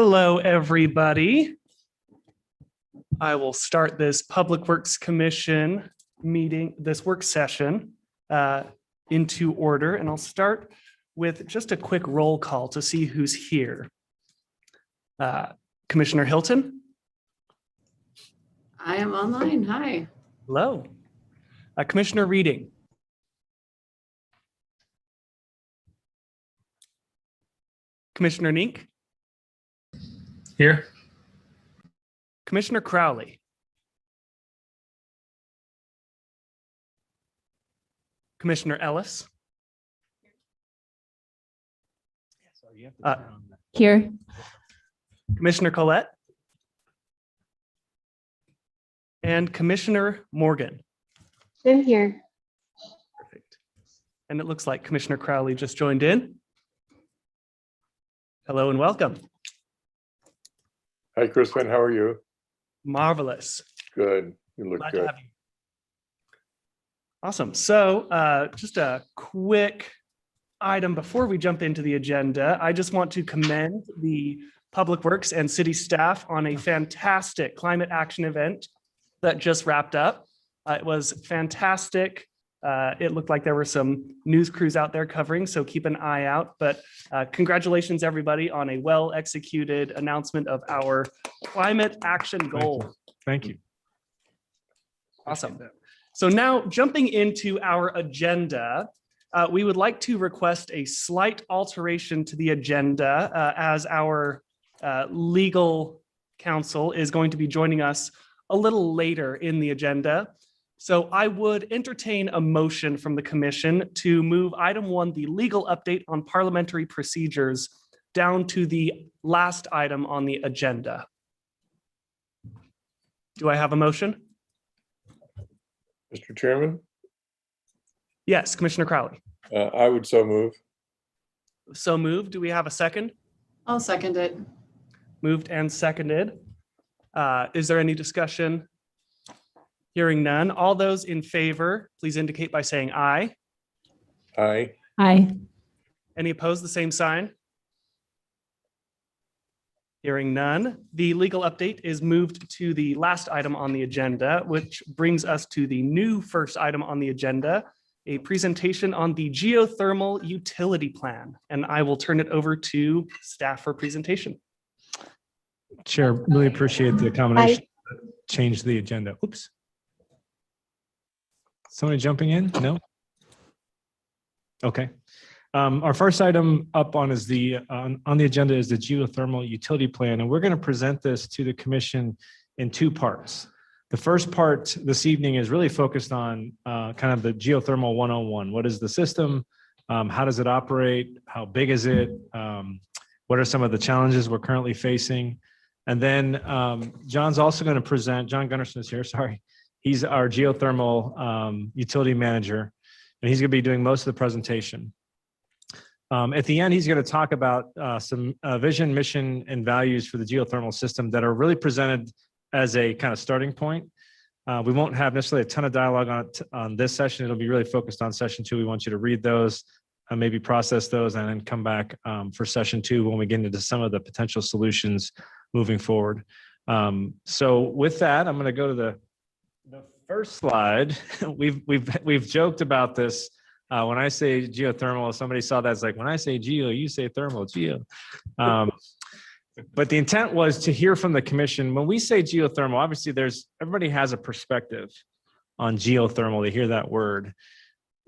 Hello, everybody. I will start this Public Works Commission meeting, this work session into order, and I'll start with just a quick roll call to see who's here. Commissioner Hilton. I am online. Hi. Hello. Commissioner Reading. Commissioner Nink. Here. Commissioner Crowley. Commissioner Ellis. Here. Commissioner Collette. And Commissioner Morgan. I'm here. Perfect. And it looks like Commissioner Crowley just joined in. Hello and welcome. Hi, Crispin. How are you? Marvelous. Good. You look Glad to good. have you. Awesome. So just a quick item before we jump into the agenda. I just want to commend the Public Works and city staff on a fantastic climate action event that just wrapped up. It was fantastic. It looked like there were some news crews out there covering, so keep an eye out. But congratulations, everybody, on a well-executed announcement of our climate action goal. Thank you. Awesome. So now jumping into our agenda, we would like to request a slight alteration to the agenda as our legal counsel is going to be joining us a little later in the agenda. So I would entertain a motion from the commission to move item 1, the legal update on parliamentary procedures, down to the last item on the agenda. Do I have a motion? Mr. Chairman, Yes, Commissioner Crowley. I would so move. So moved. Do we have a second? I'll second it. Moved and seconded. Is there any discussion? Hearing none. All those in favor, please indicate by saying aye. Aye. Hi. Any opposed, the same sign? Hearing none. The legal update is moved to the last item on the agenda, which brings us to the new first item on the agenda, a presentation on the geothermal utility plan. And I will turn it over to staff for presentation. Chair, really appreciate the accommodation. Change the agenda. Oops. Somebody jumping in? No? Okay. Our first item up on is on the agenda is the geothermal utility plan, and we're going to present this to the commission in 2 parts. The first part this evening is really focused on kind of the geothermal 101. What is the system? How does it operate? How big is it? What are some of the challenges we're currently facing? And then John's also going to present, John Gunnarsson is here, sorry. He's our geothermal utility manager, and he's going to be doing most of the presentation. At the end, he's going to talk about some vision, mission, and values for the geothermal system that are really presented as a kind of starting point. We won't have necessarily a ton of dialogue on this session. It'll be really focused on session 2. We want you to read those, maybe process those, and then come back for session 2 when we get into some of the potential solutions moving forward. So with that, I'm going to go to the first slide. We've joked about this. When I say geothermal, somebody saw that as like, when I say geo, you say thermal, geo. But the intent was to hear from the commission. When we say geothermal, obviously everybody has a perspective on geothermal. They hear that word.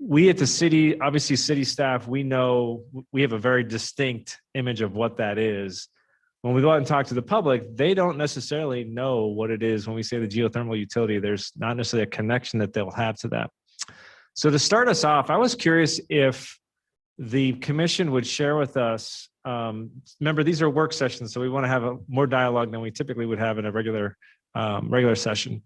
We at the city, obviously city staff, we know we have a very distinct image of what that is. When we go out and talk to the public, they don't necessarily know what it is. When we say the geothermal utility, there's not necessarily a connection that they'll have to that. So to start us off, I was curious if the commission would share with us, remember these are work sessions, so we want to have more dialogue than we typically would have in a regular session.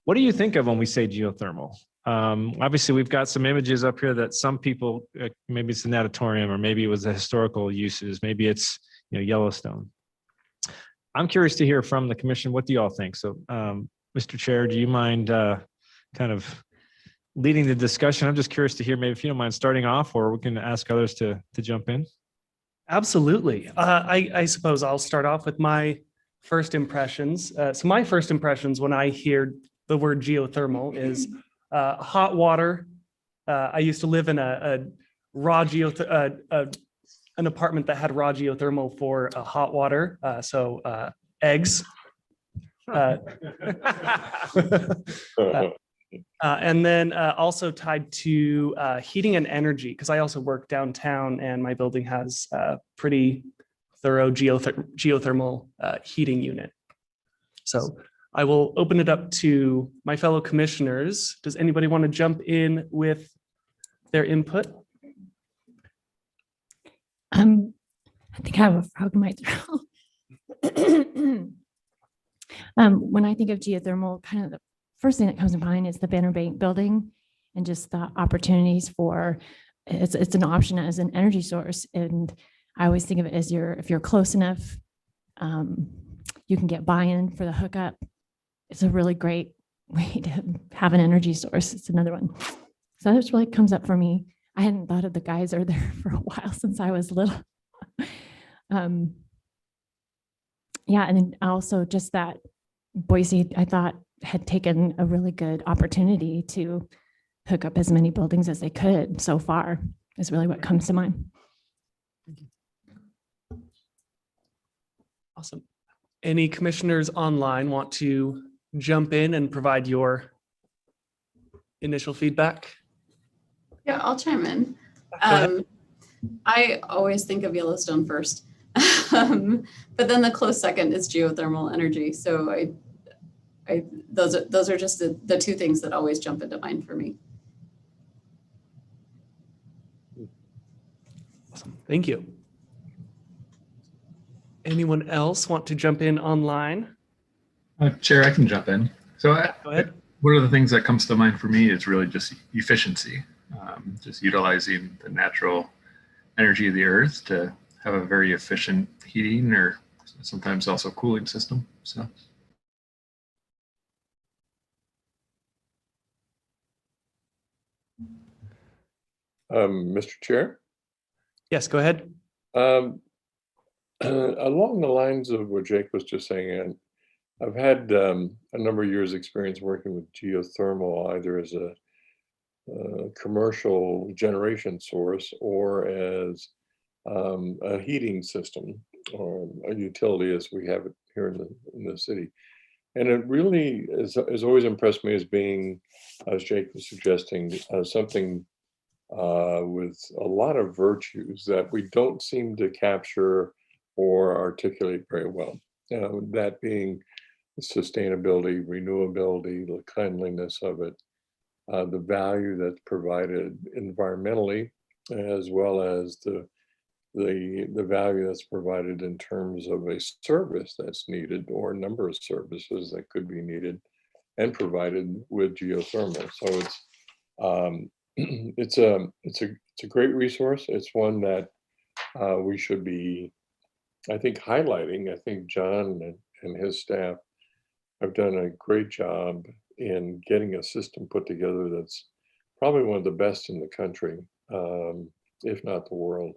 What do you think of when we say geothermal? Obviously, we've got some images up here that some people, maybe it's an auditorium, or maybe it was the historical uses, maybe it's Yellowstone. I'm curious to hear from the commission. What do you all think? So, Mr. Chair, do you mind kind of leading the discussion? I'm just curious to hear, maybe if you don't mind starting off, or we can ask others to jump in. Absolutely. I suppose I'll start off with my first impressions. So my first impressions when I hear the word geothermal is hot water. I used to live in a raw an apartment that had raw geothermal for hot water. So eggs. And then also tied to heating and energy, because I also work downtown and my building has a pretty thorough geothermal heating unit. So I will open it up to my fellow commissioners. Does anybody want to jump in with their input? I think I have a frog in my throat. When I think of geothermal, kind of the first thing that comes to mind is the Banner Bank building and just the opportunities for it's an option as an energy source. And I always think of it as if you're close enough, you can get buy-in for the hookup. It's a really great way to have an energy source. It's another one. So that's really comes up for me. I hadn't thought of the geyser there for a while since I was little. Yeah, and then also just that Boise, I thought, had taken a really good opportunity to hook up as many buildings as they could so far is really what comes to mind. Awesome. Any commissioners online want to jump in and provide your initial feedback? Yeah, I'll chime in. ahead. I always think of Yellowstone first, but then the close second is geothermal energy. So those are just the two things that always jump into mind for me. Awesome. Thank you. Anyone else want to jump in online? Chair, I can jump in. So Go ahead. one of the things that comes to mind for me is really just efficiency, just utilizing the natural energy of the earth to have a very efficient heating or sometimes also cooling system. So. Mr. Chair, Yes, go ahead. along the lines of what Jake was just saying, and I've had a number of years experience working with geothermal, either as a commercial generation source or as a heating system or a utility as we have it here in the city. And it really has always impressed me as being, as Jake was suggesting, something with a lot of virtues that we don't seem to capture or articulate very well. That being sustainability, renewability, the cleanliness of it, the value that's provided environmentally, as well as the value that's provided in terms of a service that's needed or a number of services that could be needed and provided with geothermal. So it's it's a great resource. It's one that we should be, I think, highlighting. I think John and his staff have done a great job in getting a system put together that's probably one of the best in the country, if not the world.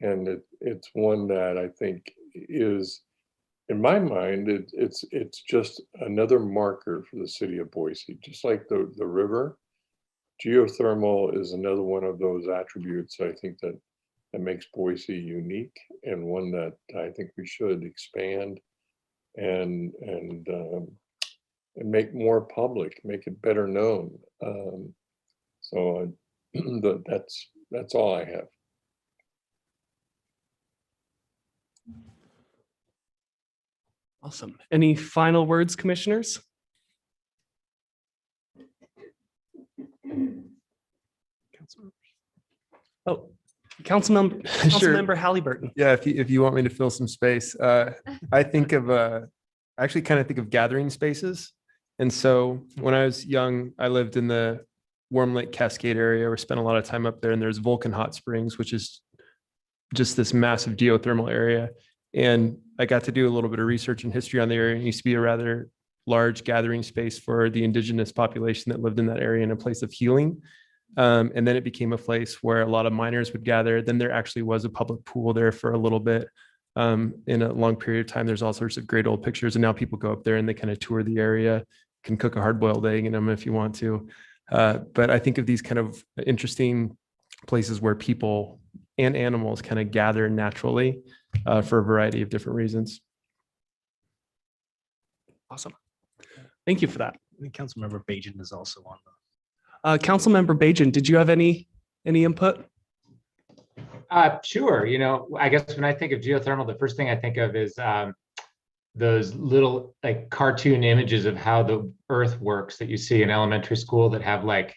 And it's one that I think is, in my mind, it's just another marker for the city of Boise. Just like the river, geothermal is another one of those attributes I think that makes Boise unique, and one that I think we should expand and make more public, make it better known. So that's all I have. Awesome. Any final words, commissioners? Oh, Councilmember Halliburton. Yeah, if you want me to fill some space, I think of actually kind of think of gathering spaces. And so when I was young, I lived in the Warm Lake Cascade area. We spent a lot of time up there, and there's Vulcan Hot Springs, which is just this massive geothermal area. And I got to do a little bit of research and history on the area. It used to be a rather large gathering space for the indigenous population that lived in that area, and a place of healing. And then it became a place where a lot of miners would gather. Then there actually was a public pool there for a little bit. In a long period of time, there's all sorts of great old pictures. And now people go up there and they kind of tour the area, can cook a hard-boiled egg in them if you want to. But I think of these kind of interesting places where people and animals kind of gather naturally for a variety of different reasons. Awesome. Thank you for that. I think Councilmember Bajan is also on Councilmember Bajan, did you have any input? Sure. I guess when I think of geothermal, the first thing I think of is those little like cartoon images of how the earth works that you see in elementary school that have like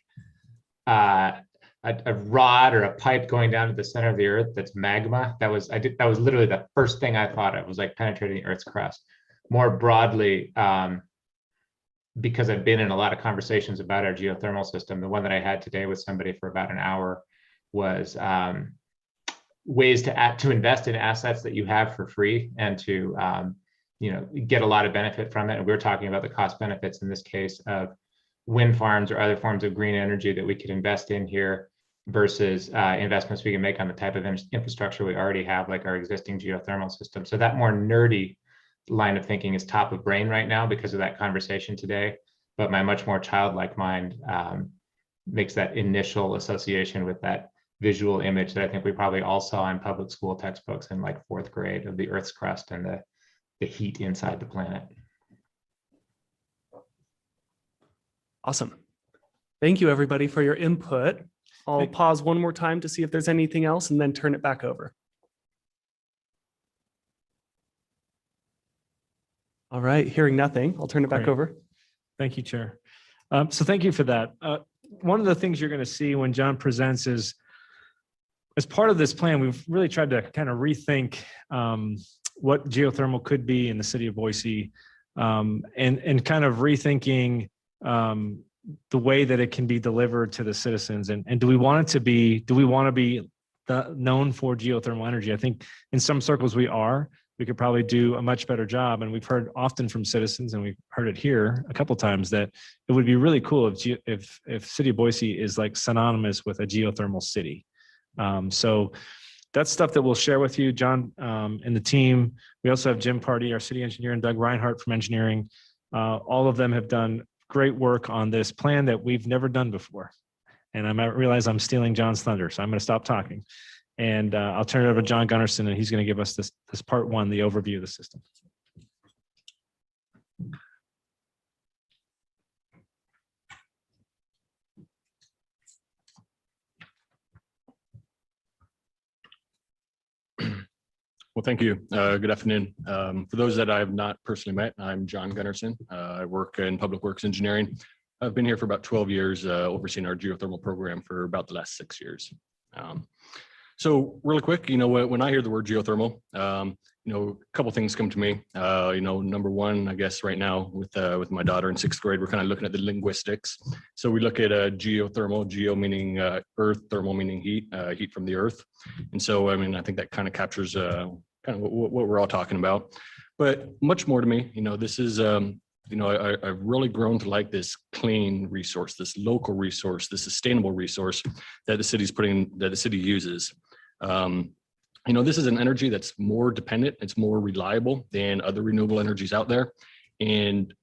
a rod or a pipe going down to the center of the earth that's magma. That was literally the first thing I thought of, was like penetrating the earth's crust. More broadly, because I've been in a lot of conversations about our geothermal system, the one that I had today with somebody for about an hour was ways to invest in assets that you have for free and to get a lot of benefit from it. And we're talking about the cost benefits in this case of wind farms or other forms of green energy that we could invest in here versus investments we can make on the type of infrastructure we already have, like our existing geothermal system. So that more nerdy line of thinking is top of brain right now because of that conversation today. But my much more childlike mind makes that initial association with that visual image that I think we probably all saw in public school textbooks in like 4th grade of the Earth's crust and the heat inside the planet. Awesome. Thank you, everybody, for your input. I'll pause one more time to see if there's anything else and then turn it back over. All right, hearing nothing, I'll turn it back Great. over. Thank you, Chair. So thank you for that. One of the things you're going to see when John presents is, as part of this plan, we've really tried to kind of rethink what geothermal could be in the city of Boise, and kind of rethinking the way that it can be delivered to the citizens. And do we want to be known for geothermal energy? I think in some circles we are. We could probably do a much better job. And we've heard often from citizens, and we've heard it here a couple of times, that it would be really cool if City of Boise is like synonymous with a geothermal city. So that's stuff that we'll share with you, John, and the team. We also have Jim Party, our city engineer, and Doug Reinhardt from engineering. All of them have done great work on this plan that we've never done before. And I might realize I'm stealing John's thunder, so I'm going to stop talking. And I'll turn it over to John Gunnarsson, and he's going to give us this part one, the overview of the system. Well, thank you. Good afternoon. For those that I have not personally met, I'm John Gunnarsson. I work in public works engineering. I've been here for about 12 years, overseeing our geothermal program for about the last 6 years. So really quick, when I hear the word geothermal, a couple things come to me. Number one, I guess right now with my daughter in 6th grade, we're kind of looking at the linguistics. So we look at geothermal, geo meaning earth, thermal meaning heat, heat from the earth. And so, I think that kind of captures kind of what we're all talking about. But much more to me, this is, I've really grown to like this clean resource, this local resource, this sustainable resource that the city uses. This is an energy that's more dependent, it's more reliable than other renewable energies out there. And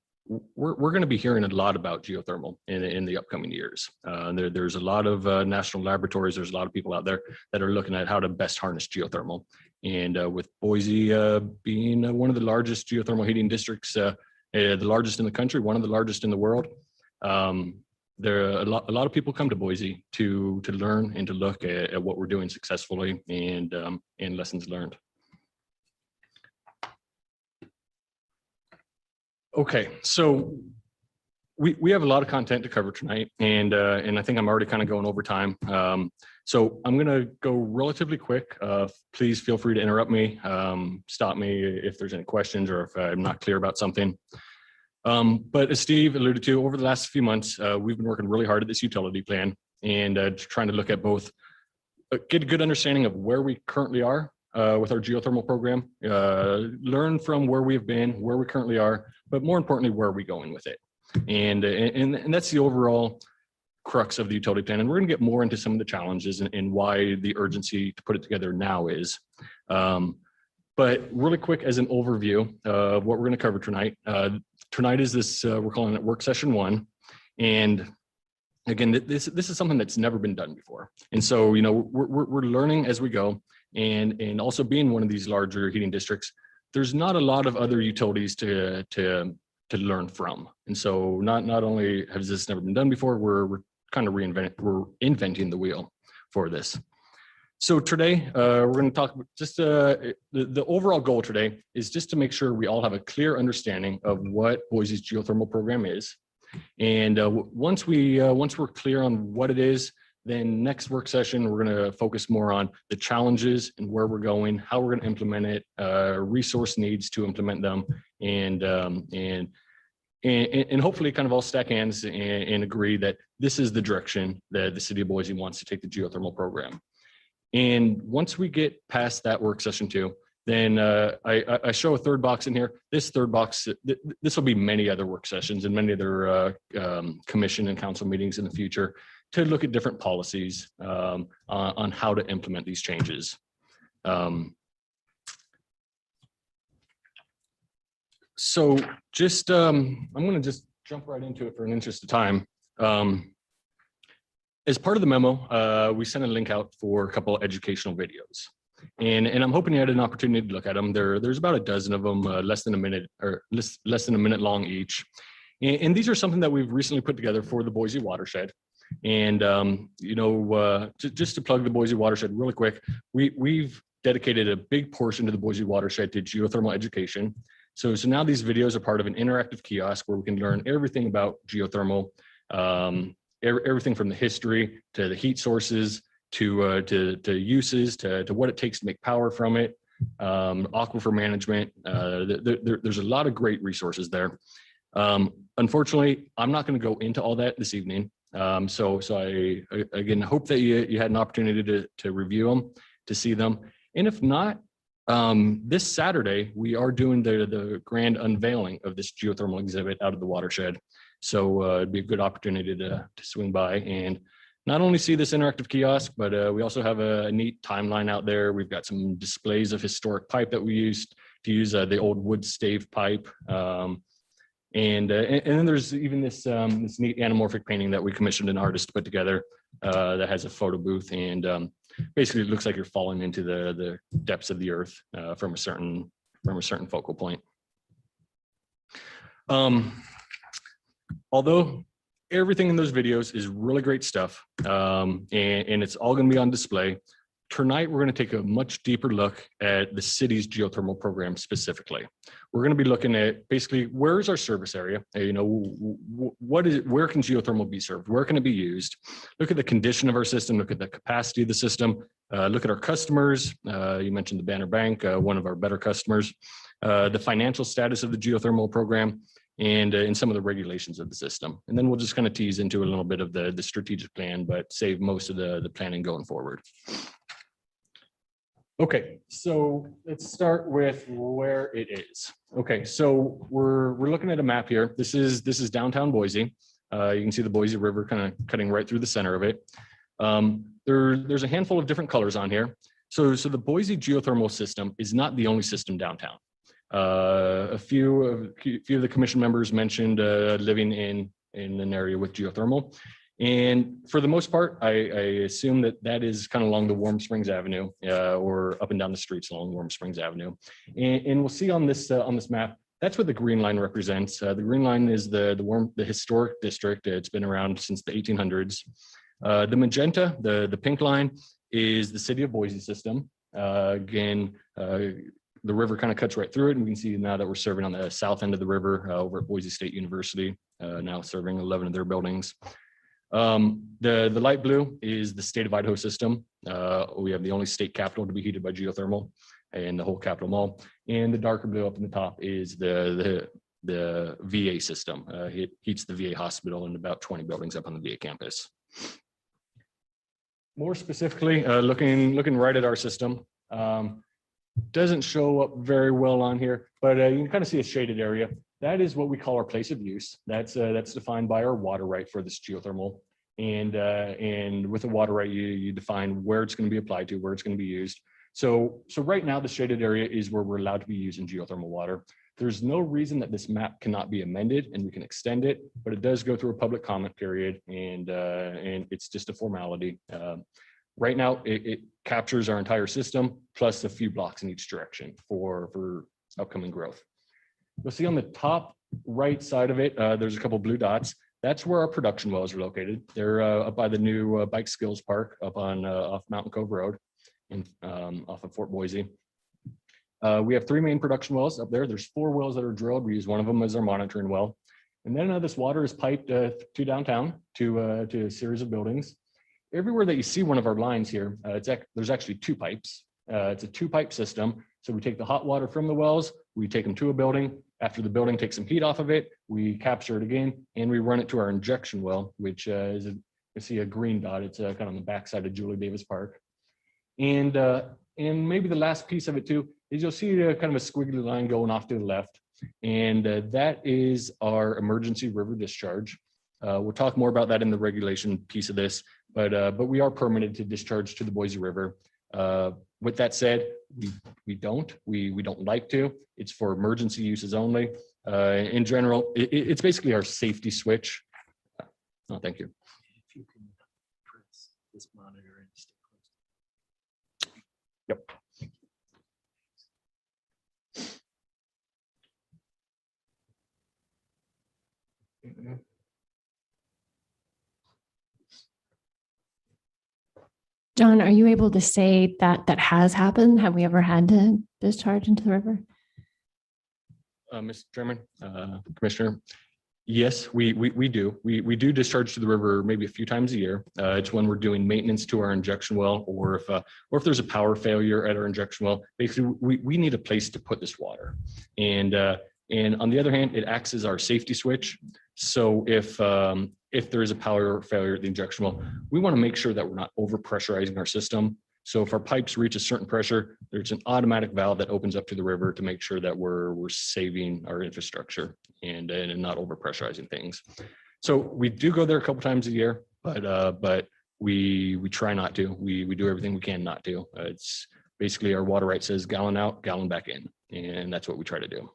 we're going to be hearing a lot about geothermal in the upcoming years. There's a lot of national laboratories, there's a lot of people out there that are looking at how to best harness geothermal. And with Boise being one of the largest geothermal heating districts, the largest in the country, one of the largest in the world, there are a lot of people come to Boise to learn and to look at what we're doing successfully and lessons learned. Okay, so we have a lot of content to cover tonight, and I think I'm already kind of going over time. So I'm going to go relatively quick. Please feel free to interrupt me, stop me if there's any questions or if I'm not clear about something. But as Steve alluded to, over the last few months, we've been working really hard at this utility plan and trying to look at both, get a good understanding of where we currently are with our geothermal program, learn from where we've been, where we currently are, but more importantly, where are we going with it? And that's the overall crux of the utility plan, and we're going to get more into some of the challenges and why the urgency to put it together now is. But really quick as an overview of what we're going to cover tonight. Tonight is this, we're calling it work session 1. And again, this is something that's never been done before. And so, you know, we're learning as we go. And also being one of these larger heating districts, there's not a lot of other utilities to learn from. And so not only has this never been done before, we're kind of inventing the wheel for this. So today, we're going to talk just the overall goal today is just to make sure we all have a clear understanding of what Boise's geothermal program is. And once we're clear on what it is, then next work session, we're going to focus more on the challenges and where we're going, how we're going to implement it, resource needs to implement them, and hopefully kind of all stack hands and agree that this is the direction that the city of Boise wants to take the geothermal program. And once we get past that work session 2, then I show a third box in here. This third box, this will be many other work sessions and many other commission and council meetings in the future to look at different policies on how to implement these changes. So just, I'm going to just jump right into it for an interest of time. As part of the memo, we sent a link out for a couple of educational videos. And I'm hoping you had an opportunity to look at them. There's about a dozen of them, less than a minute long each. And these are something that we've recently put together for the Boise watershed. And, you know, just to plug the Boise watershed really quick, we've dedicated a big portion to the Boise watershed to geothermal education. So now these videos are part of an interactive kiosk where we can learn everything about geothermal, everything from the history to the heat sources, to uses, to what it takes to make power from it, aquifer management. There's a lot of great resources there. Unfortunately, I'm not going to go into all that this evening. So I again hope that you had an opportunity to review them, to see them, and if not, this Saturday we are doing the grand unveiling of this geothermal exhibit out of the watershed. So it'd be a good opportunity to swing by and not only see this interactive kiosk, but we also have a neat timeline out there. We've got some displays of historic pipe that we used to use the old wood stave pipe. And then there's even this neat anamorphic painting that we commissioned an artist to put together that has a photo booth, and basically it looks like you're falling into the depths of the earth from a certain focal point. Although everything in those videos is really great stuff, and it's all going to be on display. Tonight, we're going to take a much deeper look at the city's geothermal program specifically. We're going to be looking at basically where is our service area? You know, where can geothermal be served? Where can it be used? Look at the condition of our system. Look at the capacity of the system. Look at our customers. You mentioned the Banner Bank, one of our better customers. The financial status of the geothermal program, and some of the regulations of the system. And then we'll just kind of tease into a little bit of the strategic plan, but save most of the planning going forward. Okay, so let's start with where it is. Okay, so we're looking at a map here. This is downtown Boise. You can see the Boise River kind of cutting right through the center of it. There's a handful of different colors on here. So the Boise geothermal system is not the only system downtown. A few of the commission members mentioned living in an area with geothermal. And for the most part, I assume that is kind of along the Warm Springs Avenue or up and down the streets along Warm Springs Avenue. And we'll see on this map, that's what the green line represents. The green line is the historic district. It's been around since the 1800s. The magenta, the pink line, is the city of Boise system. Again, the river kind of cuts right through it, and we can see now that we're serving on the south end of the river over at Boise State University, now serving 11 of their buildings. The light blue is the state of Idaho system. We have the only state capital to be heated by geothermal and the whole Capitol Mall. And the darker blue up in the top is the VA system. It heats the VA hospital and about 20 buildings up on the VA campus. More specifically, looking right at our system, doesn't show up very well on here, but you can kind of see a shaded area. That is what we call our place of use. That's defined by our water right for this geothermal. And with a water right, you define where it's going to be applied to, where it's going to be used. So right now the shaded area is where we're allowed to be using geothermal water. There's no reason that this map cannot be amended and we can extend it, but it does go through a public comment period, and it's just a formality. Right now, it captures our entire system plus a few blocks in each direction for upcoming growth. You'll see on the top right side of it, there's a couple blue dots. That's where our production wells are located. They're up by the new Bike Skills Park up on off Mountain Cove Road and off of Fort Boise. We have 3 main production wells up there. There's 4 wells that are drilled. We use one of them as our monitoring well. And then this water is piped to downtown to a series of buildings. Everywhere that you see one of our lines here, there's actually 2 pipes. It's a 2-pipe system. So we take the hot water from the wells, we take them to a building. After the building takes some heat off of it, we capture it again, and we run it to our injection well, which is you see a green dot. It's kind of on the backside of Julie Davis Park. And maybe the last piece of it too is you'll see kind of a squiggly line going off to the left, and that is our emergency river discharge. We'll talk more about that in the regulation piece of this, but we are permitted to discharge to the Boise River. With that said, we don't like to. It's for emergency uses only. In general, it's basically our safety switch. Oh, thank you. If you can press this monitor and stay close. Yep. John, are you able to say that that has happened? Have we ever had to discharge into the river? Mr. Chairman, Commissioner, yes, we do. We do discharge to the river maybe a few times a year. It's when we're doing maintenance to our injection well, or if there's a power failure at our injection well. Basically, we need a place to put this water. And on the other hand, it acts as our safety switch. So if there is a power failure at the injection well, we want to make sure that we're not overpressurizing our system. So if our pipes reach a certain pressure, there's an automatic valve that opens up to the river to make sure that we're saving our infrastructure and not overpressurizing things. So we do go there a couple times a year, but we try not to. We do everything we can not to. It's basically our water right says gallon out, gallon back in, and that's what we try to do.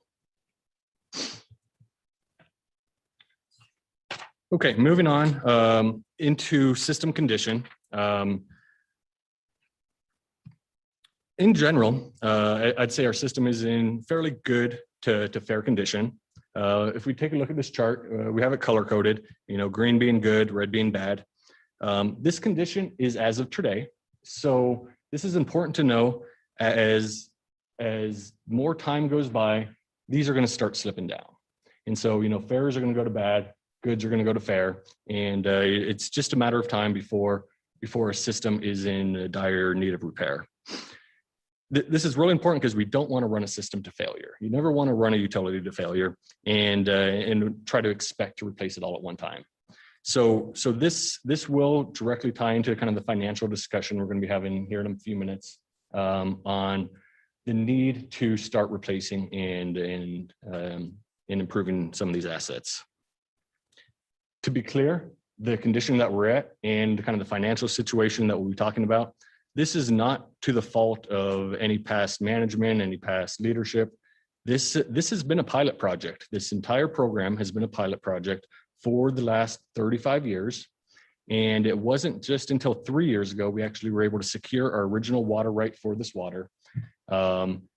Okay, moving on into system condition. In general, I'd say our system is in fairly good to fair condition. If we take a look at this chart, we have it color coded, green being good, red being bad. This condition is as of today. So this is important to know. As more time goes by, these are going to start slipping down. And so, fairs are going to go to bad, goods are going to go to fair. And it's just a matter of time before a system is in dire need of repair. This is really important because we don't want to run a system to failure. You never want to run a utility to failure and try to expect to replace it all at one time. So this will directly tie into kind of the financial discussion we're going to be having here in a few minutes on the need to start replacing and improving some of these assets. To be clear, the condition that we're at and kind of the financial situation that we'll be talking about, this is not to the fault of any past management, any past leadership. This has been a pilot project. This entire program has been a pilot project for the last 35 years. And it wasn't just until 3 years ago, we actually were able to secure our original water right for this water.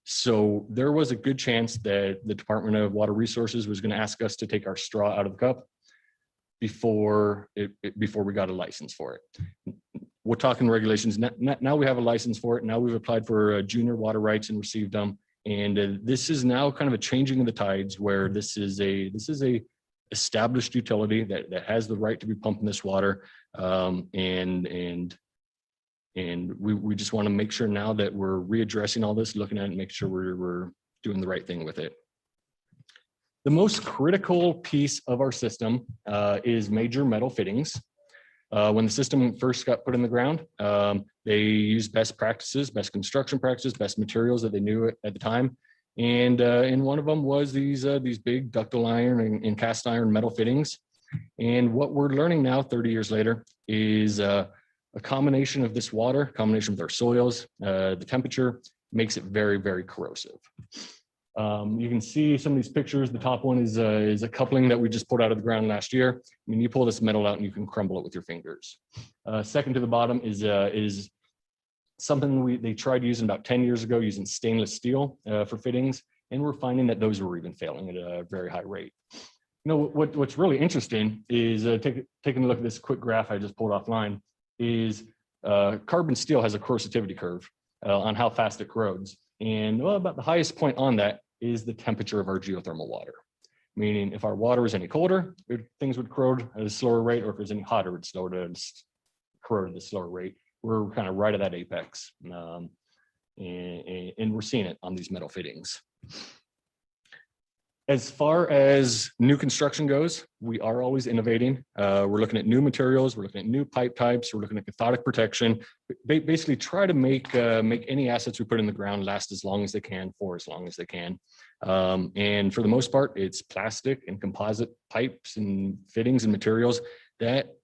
So there was a good chance that the Department of Water Resources was going to ask us to take our straw out of the cup before we got a license for it. We're talking regulations. Now we have a license for it. Now we've applied for junior water rights and received them. And this is now kind of a changing of the tides where this is a established utility that has the right to be pumping this water. And we just want to make sure now that we're readdressing all this, looking at it and make sure we're doing the right thing with it. The most critical piece of our system is major metal fittings. When the system first got put in the ground, they used best practices, best construction practices, best materials that they knew at the time. And one of them was these big ductile iron and cast iron metal fittings. And what we're learning now, 30 years later, is a combination of this water, combination with our soils, the temperature makes it very, very corrosive. You can see some of these pictures. The top one is a coupling that we just pulled out of the ground last year. I mean, you pull this metal out and you can crumble it with your fingers. Second to the bottom is something they tried using about 10 years ago, using stainless steel for fittings, and we're finding that those were even failing at a very high rate. You know, what's really interesting is taking a look at this quick graph I just pulled offline, is carbon steel has a corrosivity curve on how fast it corrodes. And well, about the highest point on that is the temperature of our geothermal water. Meaning if our water is any colder, things would corrode at a slower rate, or if it's any hotter, it's corrode at a slower rate. We're kind of right at that apex. And we're seeing it on these metal fittings. As far as new construction goes, we are always innovating. We're looking at new materials, we're looking at new pipe types, we're looking at cathodic protection, basically try to make any assets we put in the ground last as long as they can, for as long as they can. And for the most part, it's plastic and composite pipes and fittings and materials that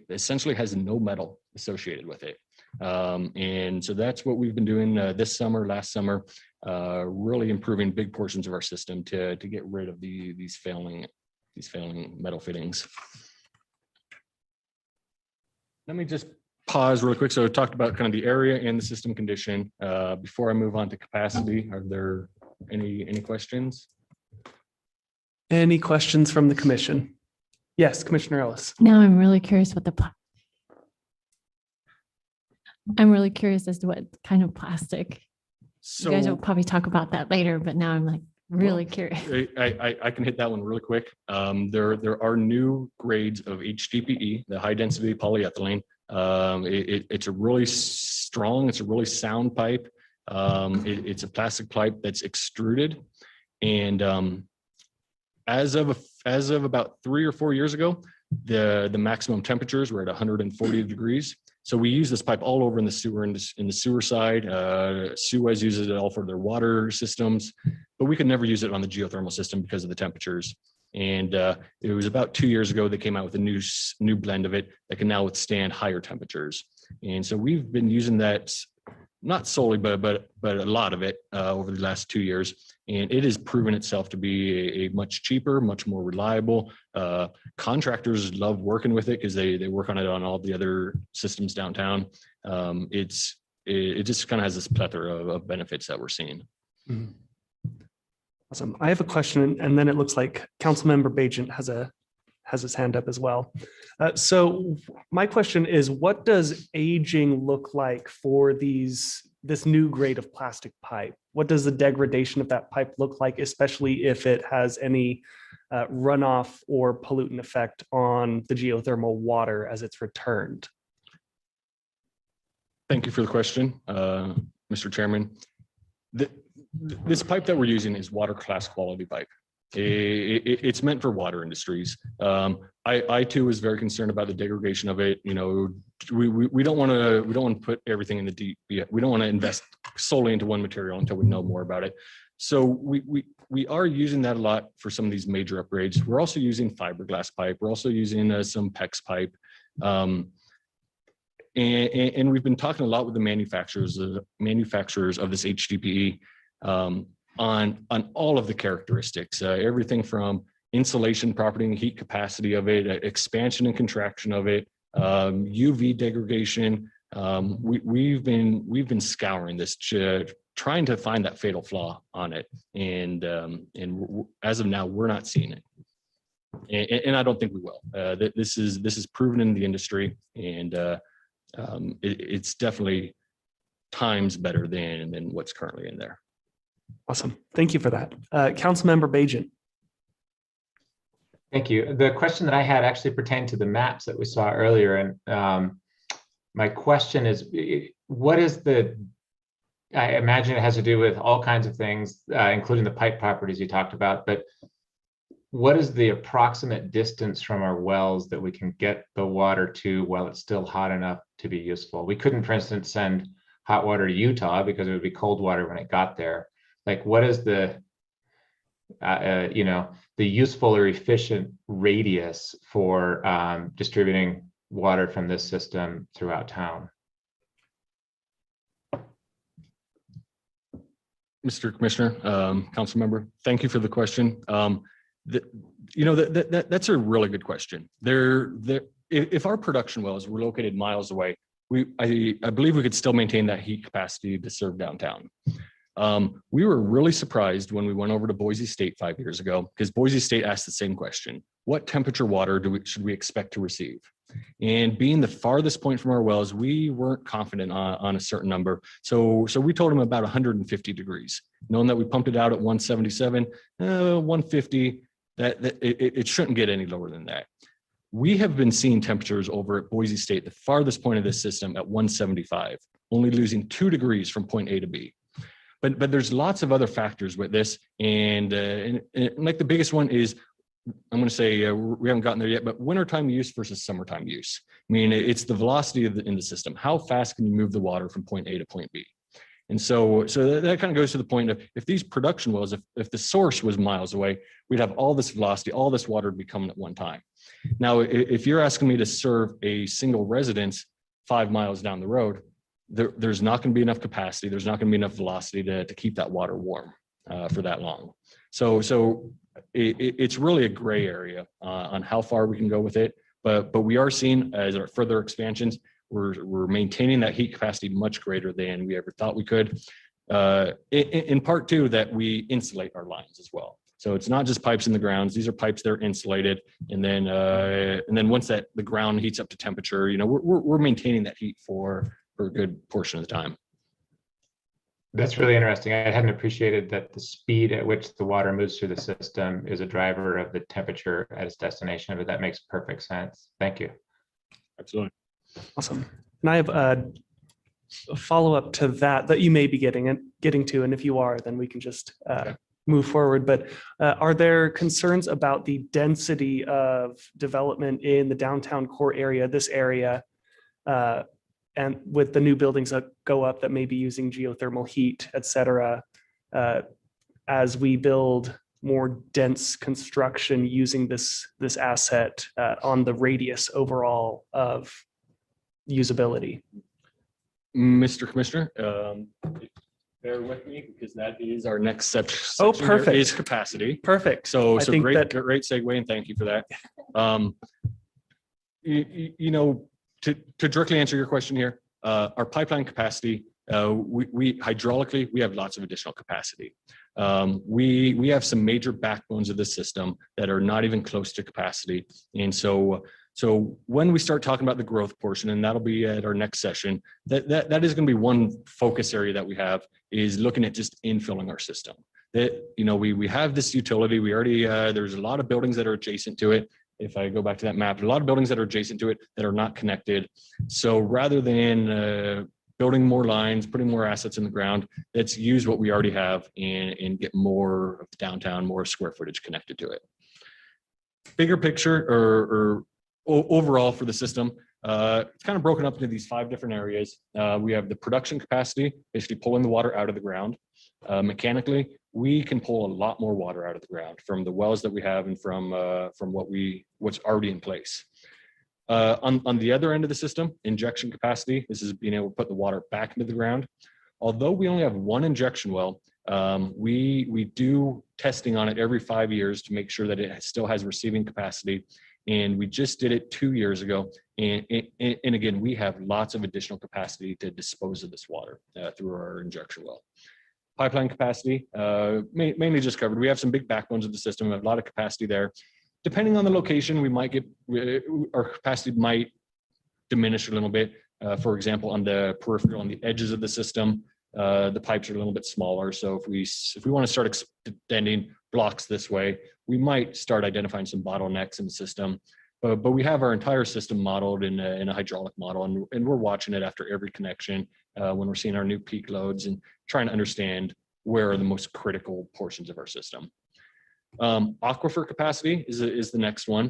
essentially has no metal associated with it. And so that's what we've been doing this summer, last summer, really improving big portions of our system to get rid of these failing metal fittings. Let me just pause really quick. So I talked about kind of the area and the system condition. Before I move on to capacity, are there any questions? Any questions from the commission? Yes, Commissioner Ellis. Now I'm really curious I'm really curious as to what kind of plastic. You guys will probably talk about that later, but now I'm like really curious. I can hit that one really quick. There are new grades of HDPE, the high density polyethylene. It's a really strong, it's a really sound pipe. It's a plastic pipe that's extruded. And as of about 3 or 4 years ago, the maximum temperatures were at 140 degrees. So we use this pipe all over in the sewer, in the sewer side. Suez uses it all for their water systems, but we could never use it on the geothermal system because of the temperatures. And it was about 2 years ago they came out with a new blend of it that can now withstand higher temperatures. And so we've been using that, not solely, but a lot of it over the last 2 years. And it has proven itself to be a much cheaper, much more reliable. Contractors love working with it because they work on it on all the other systems downtown. It just kind of has this plethora of benefits that we're seeing. Mm-hmm. Awesome. I have a question, and then it looks like Councilmember Bajent has his hand up as well. So my question is, what does aging look like for this new grade of plastic pipe? What does the degradation of that pipe look like, especially if it has any runoff or pollutant effect on the geothermal water as it's returned? Thank you for the question, Mr. Chairman. This pipe that we're using is water class quality pipe. It's meant for water industries. I too was very concerned about the degradation of it. You know, we don't want to put everything in the deep. We don't want to invest solely into one material until we know more about it. So we are using that a lot for some of these major upgrades. We're also using fiberglass pipe. We're also using some PEX pipe. And we've been talking a lot with the manufacturers of this HDPE. On all of the characteristics, everything from insulation property and heat capacity of it, expansion and contraction of it, UV degradation. We've been scouring this, trying to find that fatal flaw on it, and as of now, we're not seeing it, and I don't think we will. This is proven in the industry, and it's definitely times better than what's currently in there. Awesome. Thank you for that. Councilmember Bajent. Thank you. The question that I had actually pertained to the maps that we saw earlier. And my question is, what is I imagine it has to do with all kinds of things, including the pipe properties you talked about, but what is the approximate distance from our wells that we can get the water to while it's still hot enough to be useful? We couldn't, for instance, send hot water to Utah because it would be cold water when it got there. Like, what is the useful or efficient radius for distributing water from this system throughout town. Mr. Commissioner, council member, thank you for the question. That's a really good question. If our production wells were located miles away, I believe we could still maintain that heat capacity to serve downtown. We were really surprised when we went over to Boise State 5 years ago, because Boise State asked the same question: what temperature water should we expect to receive? And being the farthest point from our wells, we weren't confident on a certain number. So we told them about 150 degrees, knowing that we pumped it out at 177, 150, that it shouldn't get any lower than that. We have been seeing temperatures over at Boise State, the farthest point of this system, at 175, only losing 2 degrees from point A to B. But there's lots of other factors with this. And like the biggest one is, I'm going to say we haven't gotten there yet, but wintertime use versus summertime use. I mean, it's the velocity in the system. How fast can you move the water from point A to point B? And so that kind of goes to the point of, if these production wells, if the source was miles away, we'd have all this velocity, all this water would be coming at one time. Now, if you're asking me to serve a single residence 5 miles down the road, there's not going to be enough capacity. There's not going to be enough velocity to keep that water warm for that long. So it's really a gray area on how far we can go with it. But we are seeing, as our further expansions, we're maintaining that heat capacity much greater than we ever thought we could. In part too, that we insulate our lines as well. So it's not just pipes in the grounds; these are pipes that are insulated, and then once the ground heats up to temperature, we're maintaining that heat for a good portion of the time. That's really interesting. I hadn't appreciated that the speed at which the water moves through the system is a driver of the temperature at its destination, but that makes perfect sense. Thank you. Absolutely. Awesome. And I have a follow-up to that you may be getting to, and if you are, then we can just move forward. But are there concerns about the density of development in the downtown core area, this area, and with the new buildings that go up that may be using geothermal heat, et cetera, as we build more dense construction using this asset on the radius overall of usability? Mr. Commissioner, bear with me, because that is our next section. Oh, perfect. Is capacity. Perfect. So I think great segue, and thank you for that. To directly answer your question here, our pipeline capacity, we hydraulically, we have lots of additional capacity. We have some major backbones of the system that are not even close to capacity. And so when we start talking about the growth portion, and that'll be at our next session, that is going to be one focus area that we have, is looking at just infilling our system. That, we have this utility, we already, there's a lot of buildings that are adjacent to it. If I go back to that map, a lot of buildings that are adjacent to it that are not connected. So rather than building more lines, putting more assets in the ground, let's use what we already have and get more of the downtown, more square footage connected to it. Bigger picture or overall for the system, it's kind of broken up into these 5 different areas. We have the production capacity, basically pulling the water out of the ground. Mechanically, we can pull a lot more water out of the ground from the wells that we have and from what's already in place. On the other end of the system, injection capacity, this is being able to put the water back into the ground. Although we only have 1 injection well, we do testing on it every 5 years to make sure that it still has receiving capacity. And we just did it 2 years ago. And again, we have lots of additional capacity to dispose of this water through our injection well. Pipeline capacity, mainly just covered. We have some big backbones of the system. We have a lot of capacity there. Depending on the location, our capacity might diminish a little bit. For example, on the peripheral, on the edges of the system, the pipes are a little bit smaller. So if we want to start extending blocks this way, we might start identifying some bottlenecks in the system. But we have our entire system modeled in a hydraulic model, and we're watching it after every connection when we're seeing our new peak loads and trying to understand where are the most critical portions of our system. Aquifer capacity is the next one.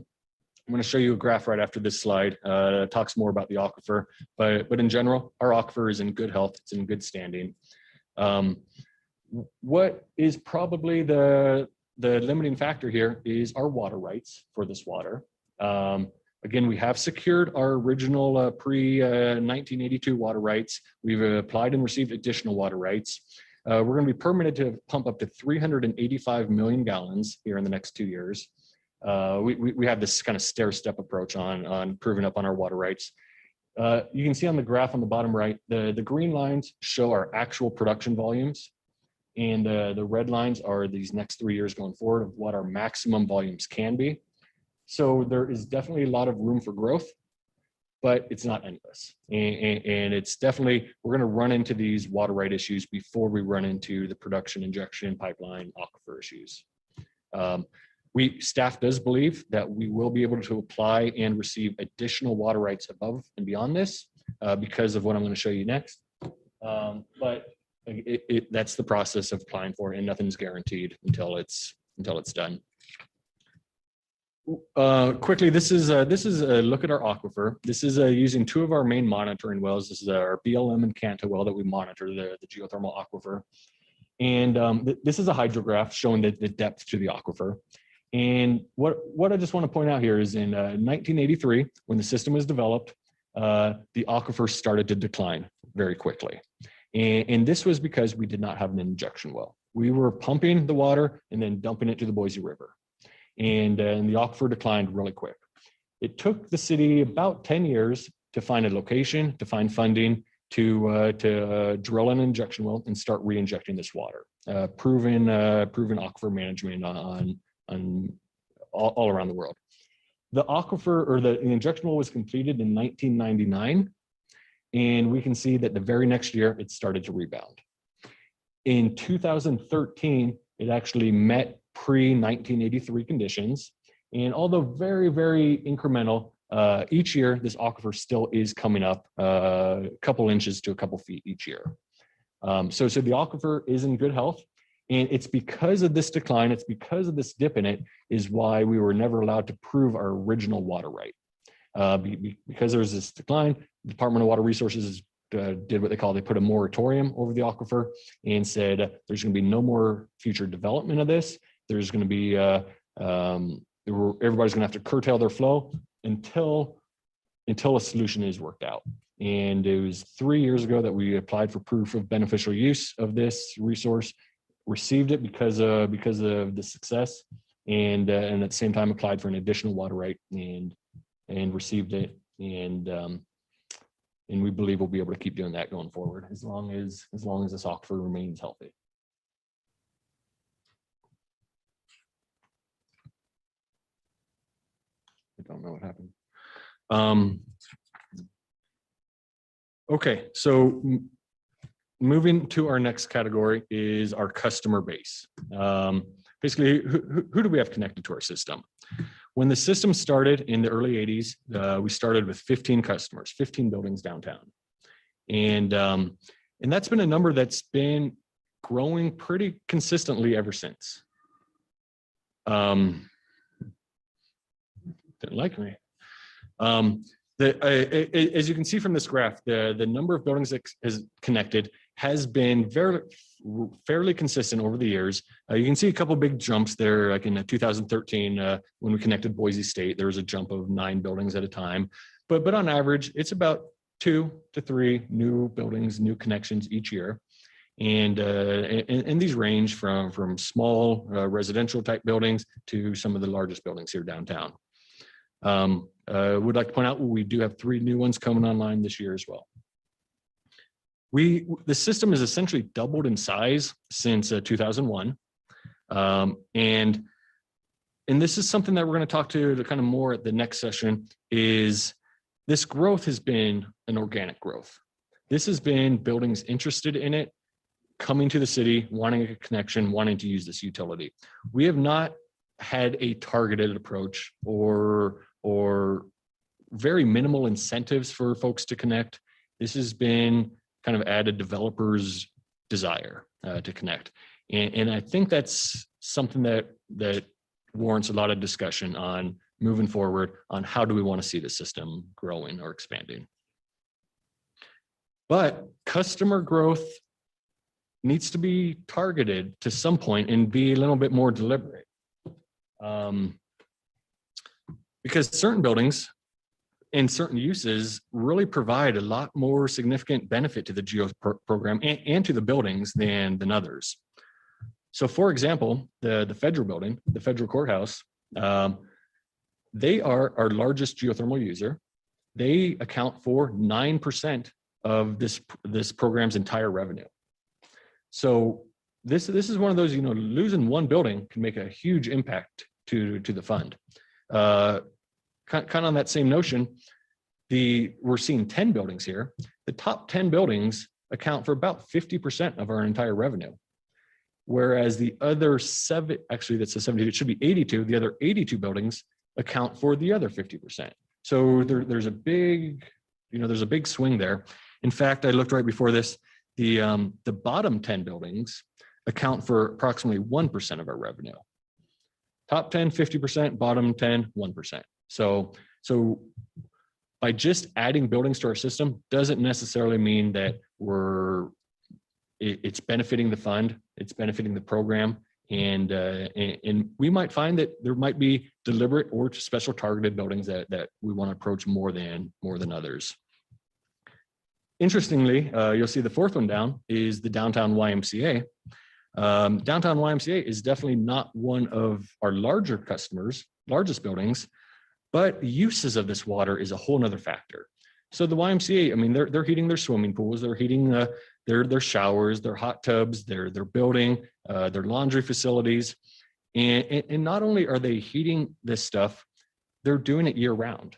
I'm going to show you a graph right after this slide. It talks more about the aquifer, but in general, our aquifer is in good health. It's in good standing. What is probably the the limiting factor here is our water rights for this water. Again, we have secured our original pre-1982 water rights. We've applied and received additional water rights. We're going to be permitted to pump up to 385 million gallons here in the next 2 years. We have this kind of stair-step approach on proving up on our water rights. You can see on the graph on the bottom right, the green lines show our actual production volumes, and the red lines are these next 3 years going forward of what our maximum volumes can be. So there is definitely a lot of room for growth, but it's not endless. And it's definitely, we're going to run into these water right issues before we run into the production, injection, pipeline, aquifer issues. Staff does believe that we will be able to apply and receive additional water rights above and beyond this because of what I'm going to show you next. But that's the process of applying for it, and nothing's guaranteed until it's done. Quickly, this is a look at our aquifer. This is using 2 of our main monitoring wells. This is our BLM and Canta well that we monitor, the geothermal aquifer. And this is a hydrograph showing the depth to the aquifer. And what I just want to point out here is in 1983, when the system was developed, the aquifer started to decline very quickly. And this was because we did not have an injection well. We were pumping the water and then dumping it to the Boise River. And the aquifer declined really quick. It took the city about 10 years to find a location, to find funding, to drill an injection well and start re-injecting this water. Proven aquifer management on all around the world. The aquifer, or the injection well, was completed in 1999, and we can see that the very next year it started to rebound. In 2013, it actually met pre-1983 conditions, and although very, very incremental, each year this aquifer still is coming up a couple inches to a couple feet each year. So the aquifer is in good health. And it's because of this decline, it's because of this dip in it, is why we were never allowed to prove our original water right. Because there was this decline, the Department of Water Resources did what they put a moratorium over the aquifer and said there's going to be no more future development of this. There's going to be, everybody's going to have to curtail their flow until a solution is worked out. And it was 3 years ago that we applied for proof of beneficial use of this resource, received it because of the success, and at the same time applied for an additional water right and received it, and we believe we'll be able to keep doing that going forward as long as this aquifer remains healthy. I don't know what happened. Okay, so moving to our next category is our customer base. Basically, who do we have connected to our system? When the system started in the early 80s, we started with 15 customers, 15 buildings downtown. And that's been a number that's been growing pretty consistently ever since. Didn't like me. As you can see from this graph, the number of buildings that is connected has been fairly consistent over the years. You can see a couple big jumps there, like in 2013, when we connected Boise State, there was a jump of 9 buildings at a time. But on average, it's about 2 to 3 new buildings, new connections each year. And these range from small residential type buildings to some of the largest buildings here downtown. Would like to point out we do have 3 new ones coming online this year as well. The system has essentially doubled in size since 2001, and this is something that we're going to talk to kind of more at the next session. Is this growth has been an organic growth. This has been buildings interested in it, coming to the city, wanting a connection, wanting to use this utility. We have not had a targeted approach or very minimal incentives for folks to connect. This has been kind of at a developer's desire to connect. And I think that's something that warrants a lot of discussion on moving forward on how do we want to see the system growing or expanding. But customer growth needs to be targeted to some point and be a little bit more deliberate. Because certain buildings and certain uses really provide a lot more significant benefit to the GEO program and to the buildings than others. So for example, the federal building, the federal courthouse, they are our largest geothermal user. They account for 9% of this program's entire revenue. So this is one of those, losing one building can make a huge impact to the fund. Kind of on that same notion, we're seeing 10 buildings here. The top 10 buildings account for about 50% of our entire revenue. Whereas the other seven, actually that's a 72, it should be 82, the other 82 buildings account for the other 50%. So there's a big swing there. In fact, I looked right before this, the bottom 10 buildings account for approximately 1% of our revenue. Top 10, 50%, bottom 10, 1%. So by just adding buildings to our system doesn't necessarily mean that it's benefiting the fund, it's benefiting the program. And we might find that there might be deliberate or special targeted buildings that we want to approach more than others. Interestingly, you'll see the fourth one down is the downtown YMCA. Downtown YMCA is definitely not one of our larger customers, largest buildings, but uses of this water is a whole nother factor. So the YMCA, I mean, they're heating their swimming pools, they're heating their showers, their hot tubs, they're building their laundry facilities. And not only are they heating this stuff, they're doing it year round.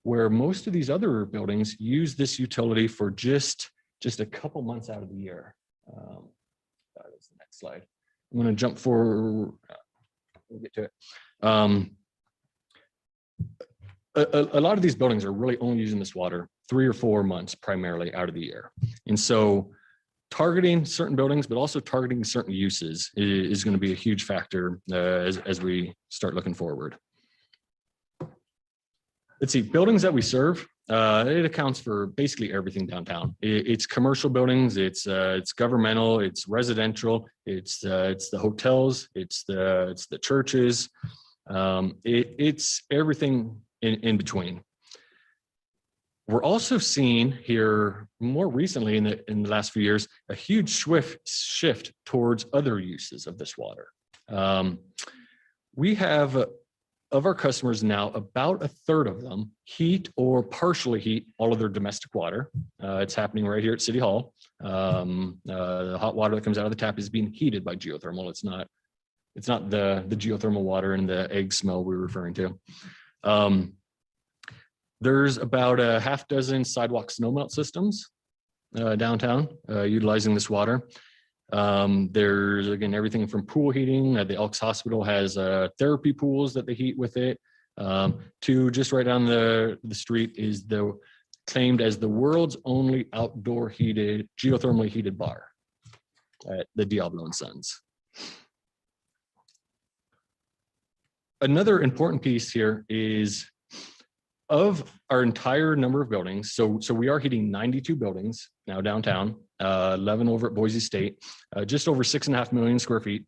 Where most of these other buildings use this utility for just a couple months out of the year. That is the next slide. I'm going to jump forward. We'll get to it. A lot of these buildings are really only using this water 3 or 4 months primarily out of the year. And so targeting certain buildings, but also targeting certain uses is going to be a huge factor as we start looking forward. Let's see, buildings that we serve, it accounts for basically everything downtown. It's commercial buildings, it's governmental, it's residential, it's the hotels, it's the churches, it's everything in between. We're also seeing here more recently in the last few years a huge shift towards other uses of this water. We have of our customers now, about a third of them heat or partially heat all of their domestic water. It's happening right here at City Hall. The hot water that comes out of the tap is being heated by geothermal. It's not the geothermal water and the egg smell we're referring to. There's about a half dozen sidewalk snowmelt systems downtown utilizing this water. There's again everything from pool heating. The Elks Hospital has therapy pools that they heat with it. To just right down the street is claimed as the world's only outdoor geothermally heated bar at the Diablo and Sons. Another important piece here is of our entire number of buildings. So we are heating 92 buildings now downtown, 11 over at Boise State, just over 6.5 million square feet.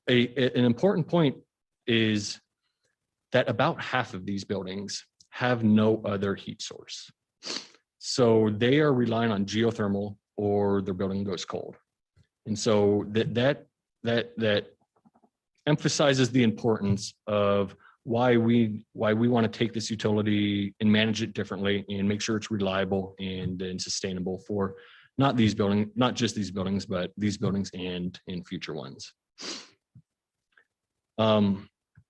An important point is that about half of these buildings have no other heat source. So they are relying on geothermal or their building goes cold. And so that emphasizes the importance of why we want to take this utility and manage it differently and make sure it's reliable and sustainable for not just these buildings, but these buildings and future ones.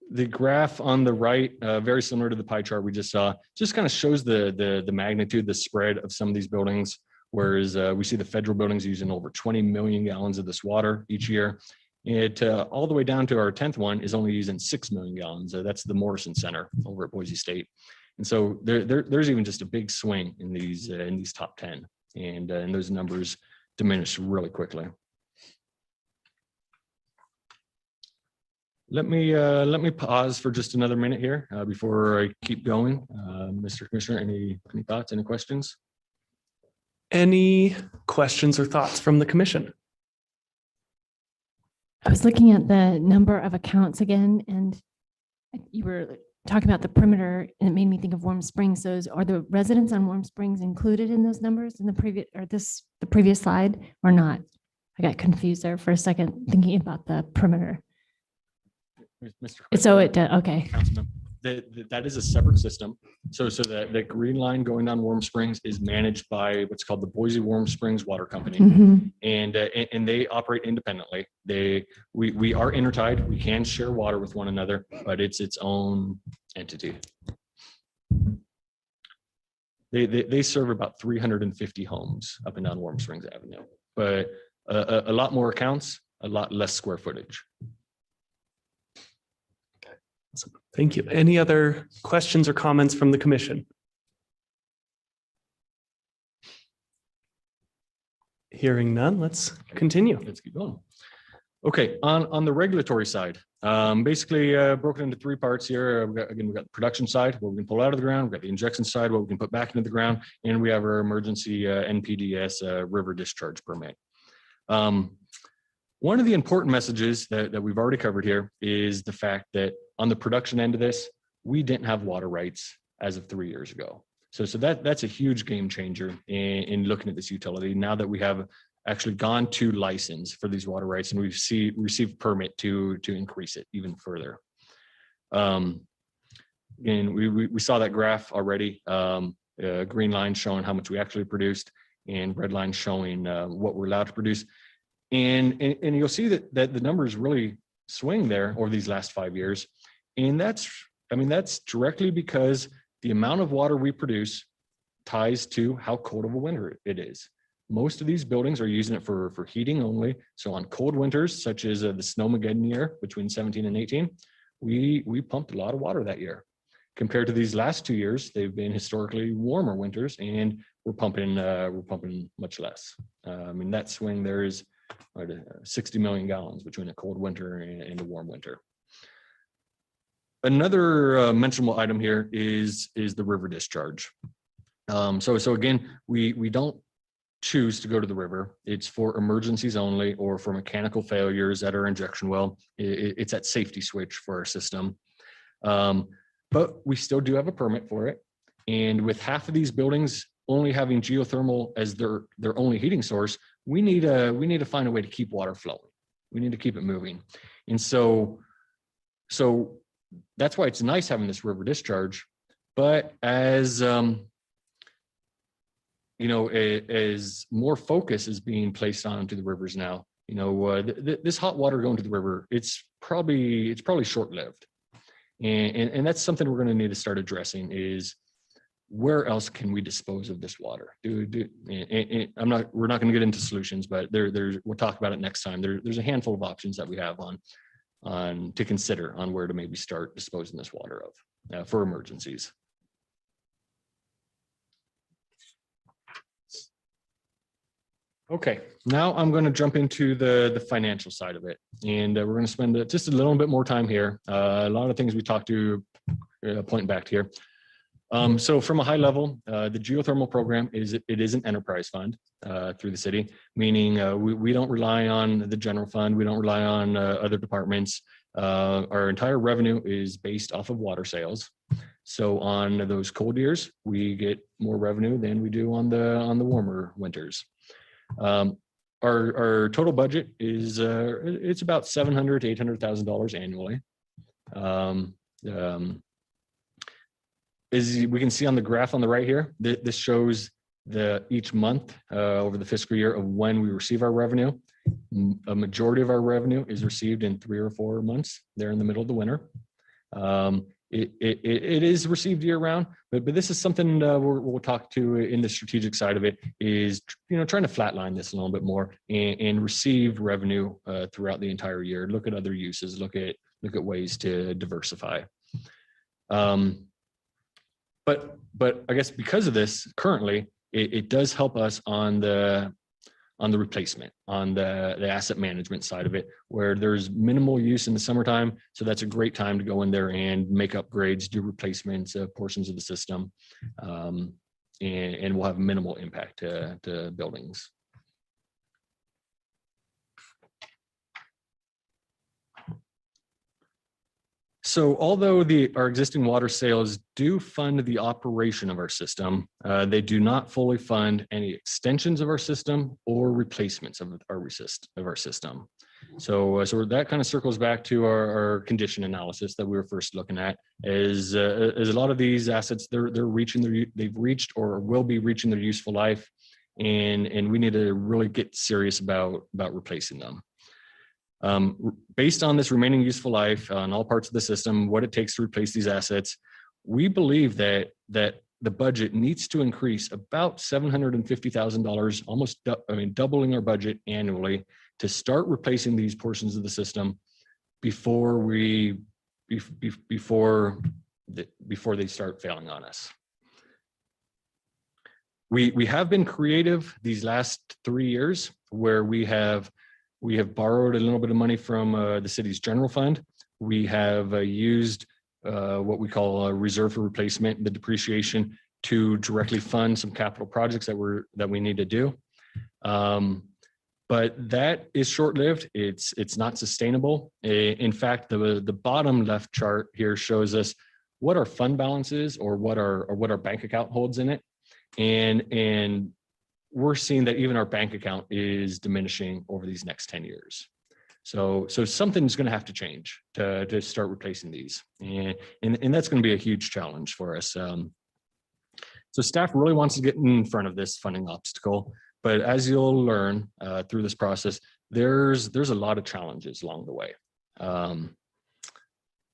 The graph on the right, very similar to the pie chart we just saw, just kind of shows the magnitude, the spread of some of these buildings, whereas we see the federal buildings using over 20 million gallons of this water each year. It all the way down to our 10th one is only using 6 million gallons. That's the Morrison Center over at Boise State. And so there's even just a big swing in these top 10, and those numbers diminish really quickly. Let me pause for just another minute here before I keep going. Mr. Commissioner, any thoughts, any questions? Any questions or thoughts from the commission? I was looking at the number of accounts again, and you were talking about the perimeter, and it made me think of Warm Springs. So are the residents on Warm Springs included in those numbers in the previous slide or not? I got confused there for a second, thinking about the perimeter. Mr. So okay. Councilman, that is a separate system. So the green line going down Warm Springs is managed by what's called the Boise Warm Springs Water Company. Mhm. And they operate independently. We are intertied. We can share water with one another, but it's its own entity. They serve about 350 homes up and down Warm Springs Avenue, but a lot more accounts, a lot less square footage. Awesome. Thank you. Any other questions or comments from the commission? Hearing none, let's continue. Let's keep going. Okay, on the regulatory side, basically broken into three parts here. We've got the production side, what we can pull out of the ground. We've got the injection side, what we can put back into the ground, and we have our emergency NPDES river discharge permit. One of the important messages that we've already covered here is the fact that on the production end of this, we didn't have water rights as of 3 years ago. So that's a huge game changer in looking at this utility. Now that we have actually gone to license for these water rights, and we've received permit to increase it even further. And we saw that graph already. Green line showing how much we actually produced, and red line showing what we're allowed to produce. And you'll see that the numbers really swing there over these last 5 years. And that's directly because the amount of water we produce ties to how cold of a winter it is. Most of these buildings are using it for heating only. So on cold winters, such as the Snowmageddon year between 17 and 18, we pumped a lot of water that year. Compared to these last 2 years, they've been historically warmer winters, and we're pumping much less. That swing there is 60 million gallons between a cold winter and a warm winter. Another mentionable item here is the river discharge. So again, we don't choose to go to the river. It's for emergencies only, or for mechanical failures at our injection well. It's that safety switch for our system. But we still do have a permit for it. And with half of these buildings only having geothermal as their only heating source, we need to find a way to keep water flowing. We need to keep it moving. And so that's why it's nice having this river discharge. But as as more focus is being placed onto the rivers now, this hot water going to the river, it's probably short-lived. And that's something we're going to need to start addressing is, where else can we dispose of this water? We're not going to get into solutions, but we'll talk about it next time. There's a handful of options that we have on to consider on where to maybe start disposing this water of for emergencies. Okay, now I'm going to jump into the financial side of it, and we're going to spend just a little bit more time here. A lot of things we talked to pointing back to here. So from a high level, the geothermal program is an enterprise fund through the city, meaning we don't rely on the general fund. We don't rely on other departments. Our entire revenue is based off of water sales. So on those cold years, we get more revenue than we do on the warmer winters. Our total budget is it's about $700,000 to $800,000 annually. As we can see on the graph on the right here, this shows each month over the fiscal year of when we receive our revenue. A majority of our revenue is received in 3 or 4 months there in the middle of the winter. It is received year round, but this is something we'll talk to in the strategic side of it, is trying to flatline this a little bit more and receive revenue throughout the entire year. Look at other uses, look at ways to diversify. But I guess because of this, currently it does help us on the replacement, on the asset management side of it, where there's minimal use in the summertime. So that's a great time to go in there and make upgrades, do replacements of portions of the system. and will have minimal impact to buildings. So although our existing water sales do fund the operation of our system, they do not fully fund any extensions of our system or replacements of our system. So that kind of circles back to our condition analysis that we were first looking at. Is a lot of these assets they've reached or will be reaching their useful life, and we need to really get serious about replacing them. Based on this remaining useful life on all parts of the system, what it takes to replace these assets, we believe that the budget needs to increase about $750,000, doubling our budget annually to start replacing these portions of the system before they start failing on us. We have been creative these last 3 years where we have borrowed a little bit of money from the city's general fund. We have used what we call a reserve for replacement, the depreciation, to directly fund some capital projects that we need to do. But that is short-lived. It's not sustainable. In fact, the bottom left chart here shows us what our fund balance is, or what our bank account holds in it, and we're seeing that even our bank account is diminishing over these next 10 years. So something's going to have to change to start replacing these, and that's going to be a huge challenge for us. So staff really wants to get in front of this funding obstacle, but as you'll learn through this process, there's a lot of challenges along the way.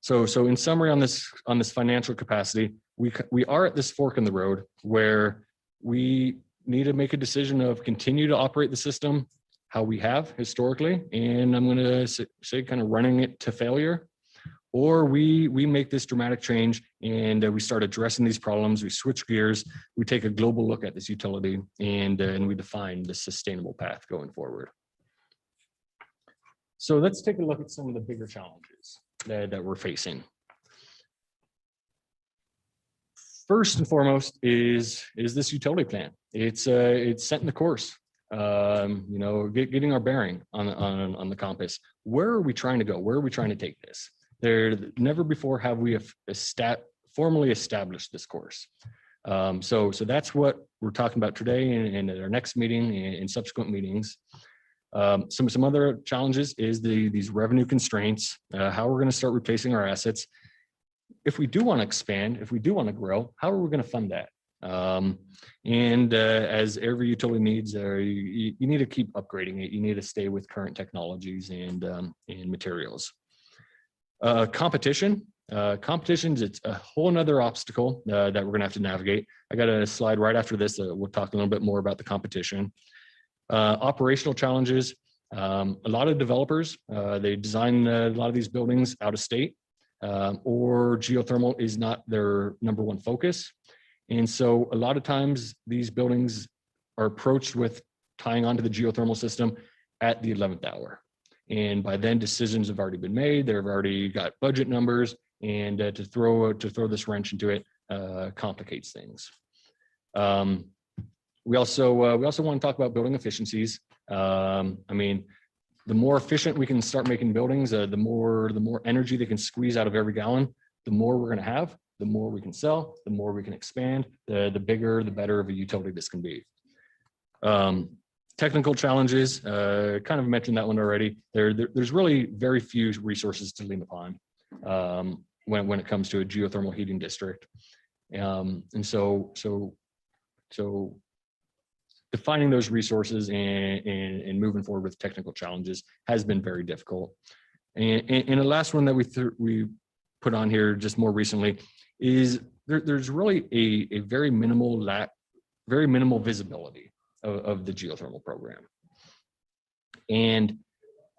So in summary, on this financial capacity, we are at this fork in the road where we need to make a decision of continue to operate the system how we have historically, and I'm going to say kind of running it to failure, or we make this dramatic change and we start addressing these problems. We switch gears, we take a global look at this utility, and we define the sustainable path going forward. So let's take a look at some of the bigger challenges that we're facing. First and foremost is this utility plan. It's setting the course. Getting our bearing on the compass. Where are we trying to go? Where are we trying to take this? Never before have we formally established this course. So that's what we're talking about today, and at our next meeting and subsequent meetings. Some other challenges is these revenue constraints. How we're going to start replacing our assets. If we do want to expand, if we do want to grow, how are we going to fund that? As every utility needs, you need to keep upgrading it. You need to stay with current technologies and materials. Competition's it's a whole nother obstacle that we're going to have to navigate. I got a slide right after this. We'll talk a little bit more about the competition. Operational challenges. A lot of developers, they design a lot of these buildings out of state, or geothermal is not their number one focus. And so a lot of times these buildings are approached with tying onto the geothermal system at the 11th hour. And by then decisions have already been made. They've already got budget numbers, and to throw this wrench into it complicates things. We also want to talk about building efficiencies. The more efficient we can start making buildings, the more energy they can squeeze out of every gallon, the more we're going to have, the more we can sell, the more we can expand, the bigger, the better of a utility this can be. Technical challenges, kind of mentioned that one already. There's really very few resources to lean upon when it comes to a geothermal heating district. And so defining those resources and moving forward with technical challenges has been very difficult. And the last one that we put on here just more recently is there's really a very minimal visibility of the geothermal program. And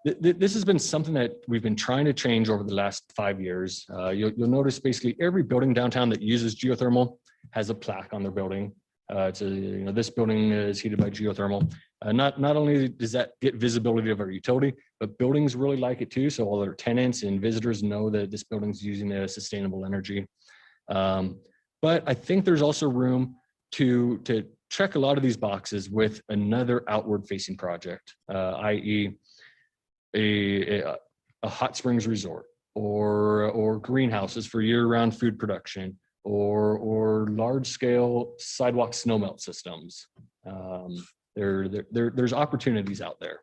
this has been something that we've been trying to change over the last 5 years. You'll notice basically every building downtown that uses geothermal has a plaque on their building. This building is heated by geothermal. Not only does that get visibility of our utility, but buildings really like it too. So all their tenants and visitors know that this building's using a sustainable energy. But I think there's also room to check a lot of these boxes with another outward facing project, i.e. a hot springs resort, or greenhouses for year-round food production, or large-scale sidewalk snowmelt systems. There's opportunities out there.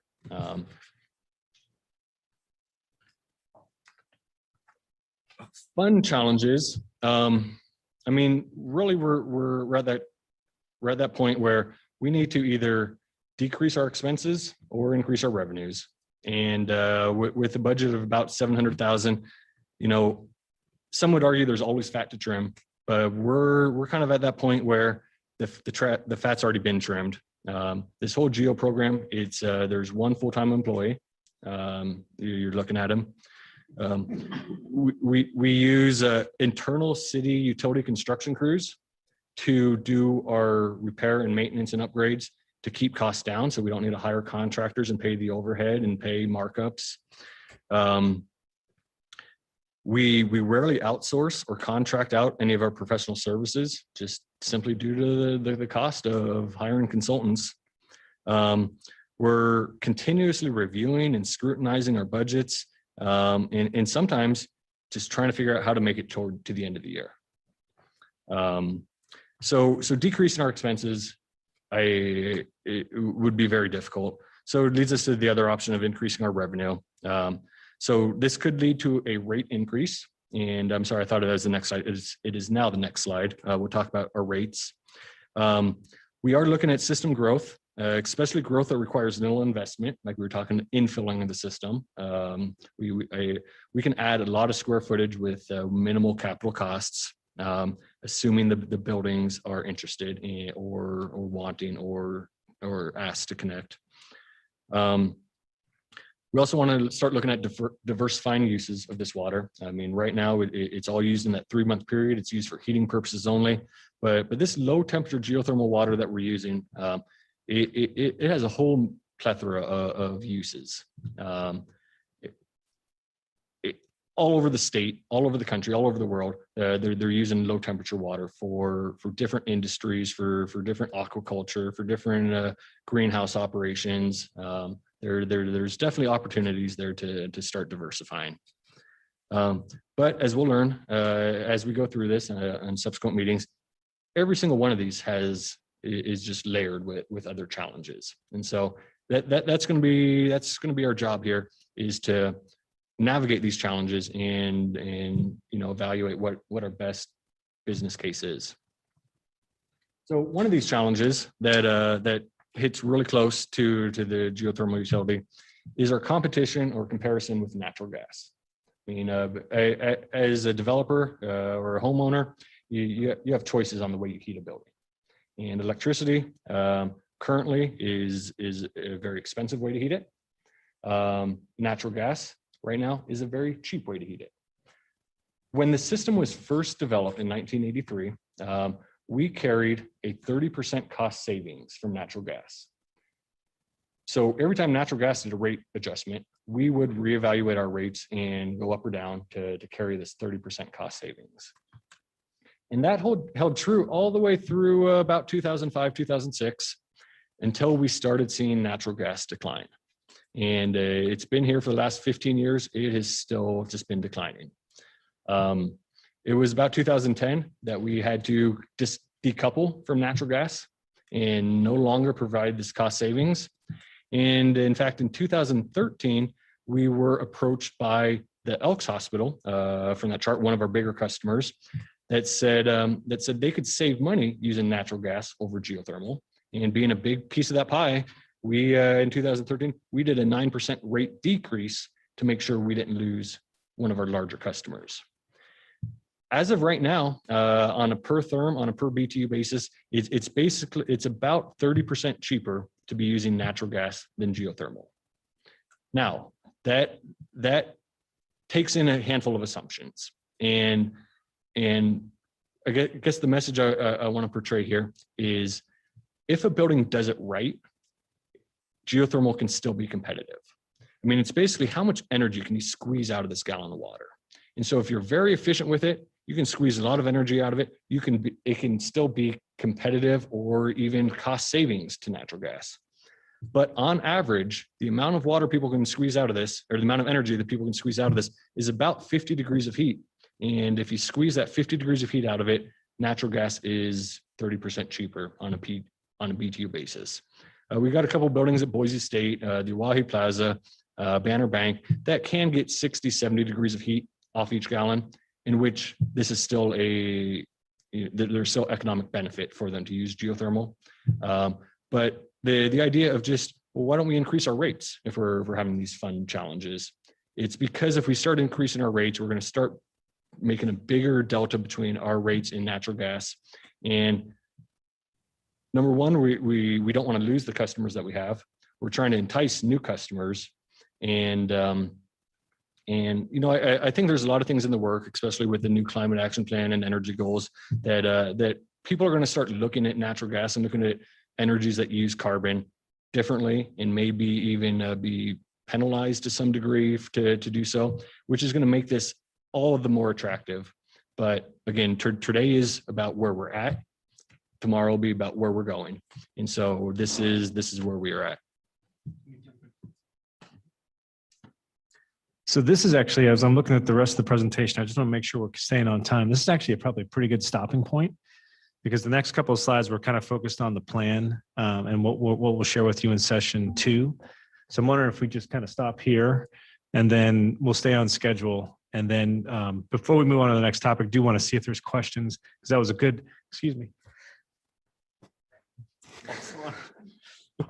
Fun challenges. I mean, really, we're at that point where we need to either decrease our expenses or increase our revenues. And with a budget of about 700,000, you know, some would argue there's always fat to trim, but we're kind of at that point where the fat's already been trimmed. This whole GEO program, it's there's one full-time employee. You're looking at him. We use internal city utility construction crews to do our repair and maintenance and upgrades to keep costs down, so we don't need to hire contractors and pay the overhead and pay markups. We rarely outsource or contract out any of our professional services, just simply due to the cost of hiring consultants. We're continuously reviewing and scrutinizing our budgets, and sometimes just trying to figure out how to make it to the end of the year. So decreasing our expenses, it would be very difficult. So it leads us to the other option of increasing our revenue. So this could lead to a rate increase. And I'm sorry, I thought it was the next slide. It is now the next slide. We'll talk about our rates. We are looking at system growth, especially growth that requires little investment, like we were talking infilling of the system. We can add a lot of square footage with minimal capital costs, assuming the buildings are interested in or wanting or asked to connect. We also want to start looking at diversifying uses of this water. I mean, right now it's all used in that 3-month period. It's used for heating purposes only, but this low temperature geothermal water that we're using, it has a whole plethora of uses. All over the state, all over the country, all over the world, they're using low temperature water for different industries, for different aquaculture, for different greenhouse operations. There's definitely opportunities there to start diversifying. But as we'll learn as we go through this and subsequent meetings, every single one of these is just layered with other challenges. And so that's going to be our job here, is to navigate these challenges and evaluate what our best business case is. So one of these challenges that hits really close to the geothermal utility is our competition or comparison with natural gas. I mean, as a developer or a homeowner, you have choices on the way you heat a building. And electricity currently is a very expensive way to heat it. Natural gas right now is a very cheap way to heat it. When the system was first developed in 1983, we carried a 30% cost savings from natural gas. So every time natural gas did a rate adjustment, we would reevaluate our rates and go up or down to carry this 30% cost savings. And that held true all the way through about 2005, 2006, until we started seeing natural gas decline. And it's been here for the last 15 years. It has still just been declining. It was about 2010 that we had to just decouple from natural gas and no longer provide this cost savings. And in fact, in 2013, we were approached by the Elks Hospital from that chart, one of our bigger customers, that said they could save money using natural gas over geothermal. And being a big piece of that pie, we in 2013, we did a 9% rate decrease to make sure we didn't lose one of our larger customers. As of right now, on a per BTU basis, it's about 30% cheaper to be using natural gas than geothermal. Now, that takes in a handful of assumptions. And I guess the message I want to portray here is, if a building does it right, geothermal can still be competitive. I mean, it's basically how much energy can you squeeze out of this gallon of water. And so if you're very efficient with it, you can squeeze a lot of energy out of it. It can still be competitive or even cost savings to natural gas. But on average, the amount of water people can squeeze out of this, or the amount of energy that people can squeeze out of this, is about 50 degrees of heat. And if you squeeze that 50 degrees of heat out of it, natural gas is 30% cheaper on a BTU basis. We've got a couple buildings at Boise State, the Oahe Plaza, Banner Bank, that can get 60, 70 degrees of heat off each gallon, in which this is still there's still economic benefit for them to use geothermal. But the idea of just, well, why don't we increase our rates if we're having these fun challenges? It's because if we start increasing our rates, we're going to start making a bigger delta between our rates in natural gas. And number one, we don't want to lose the customers that we have. We're trying to entice new customers. And you know, I think there's a lot of things in the work, especially with the new climate action plan and energy goals, that people are going to start looking at natural gas and looking at energies that use carbon differently, and maybe even be penalized to some degree to do so, which is going to make this all of the more attractive. But again, today is about where we're at. Tomorrow will be about where we're going. And so this is where we are at. So this is actually, as I'm looking at the rest of the presentation, I just want to make sure we're staying on time. This is actually probably a pretty good stopping point, because the next couple of slides we're kind of focused on the plan and what we'll share with you in session 2. So I'm wondering if we just kind of stop here, and then we'll stay on schedule. And then before we move on to the next topic, do want to see if there's questions, because that was a good, excuse me.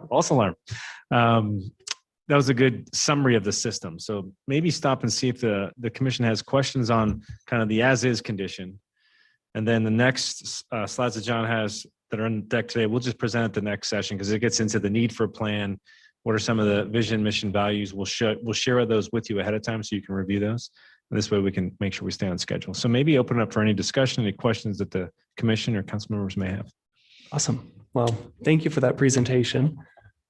False alarm. That was a good summary of the system. So maybe stop and see if the commission has questions on kind of the as-is condition. And then the next slides that John has that are on deck today, we'll just present at the next session, because it gets into the need for a plan. What are some of the vision, mission, values? We'll share those with you ahead of time so you can review those. And this way we can make sure we stay on schedule. So maybe open it up for any discussion, any questions that the commission or council members may have. Awesome. Well, thank you for that presentation.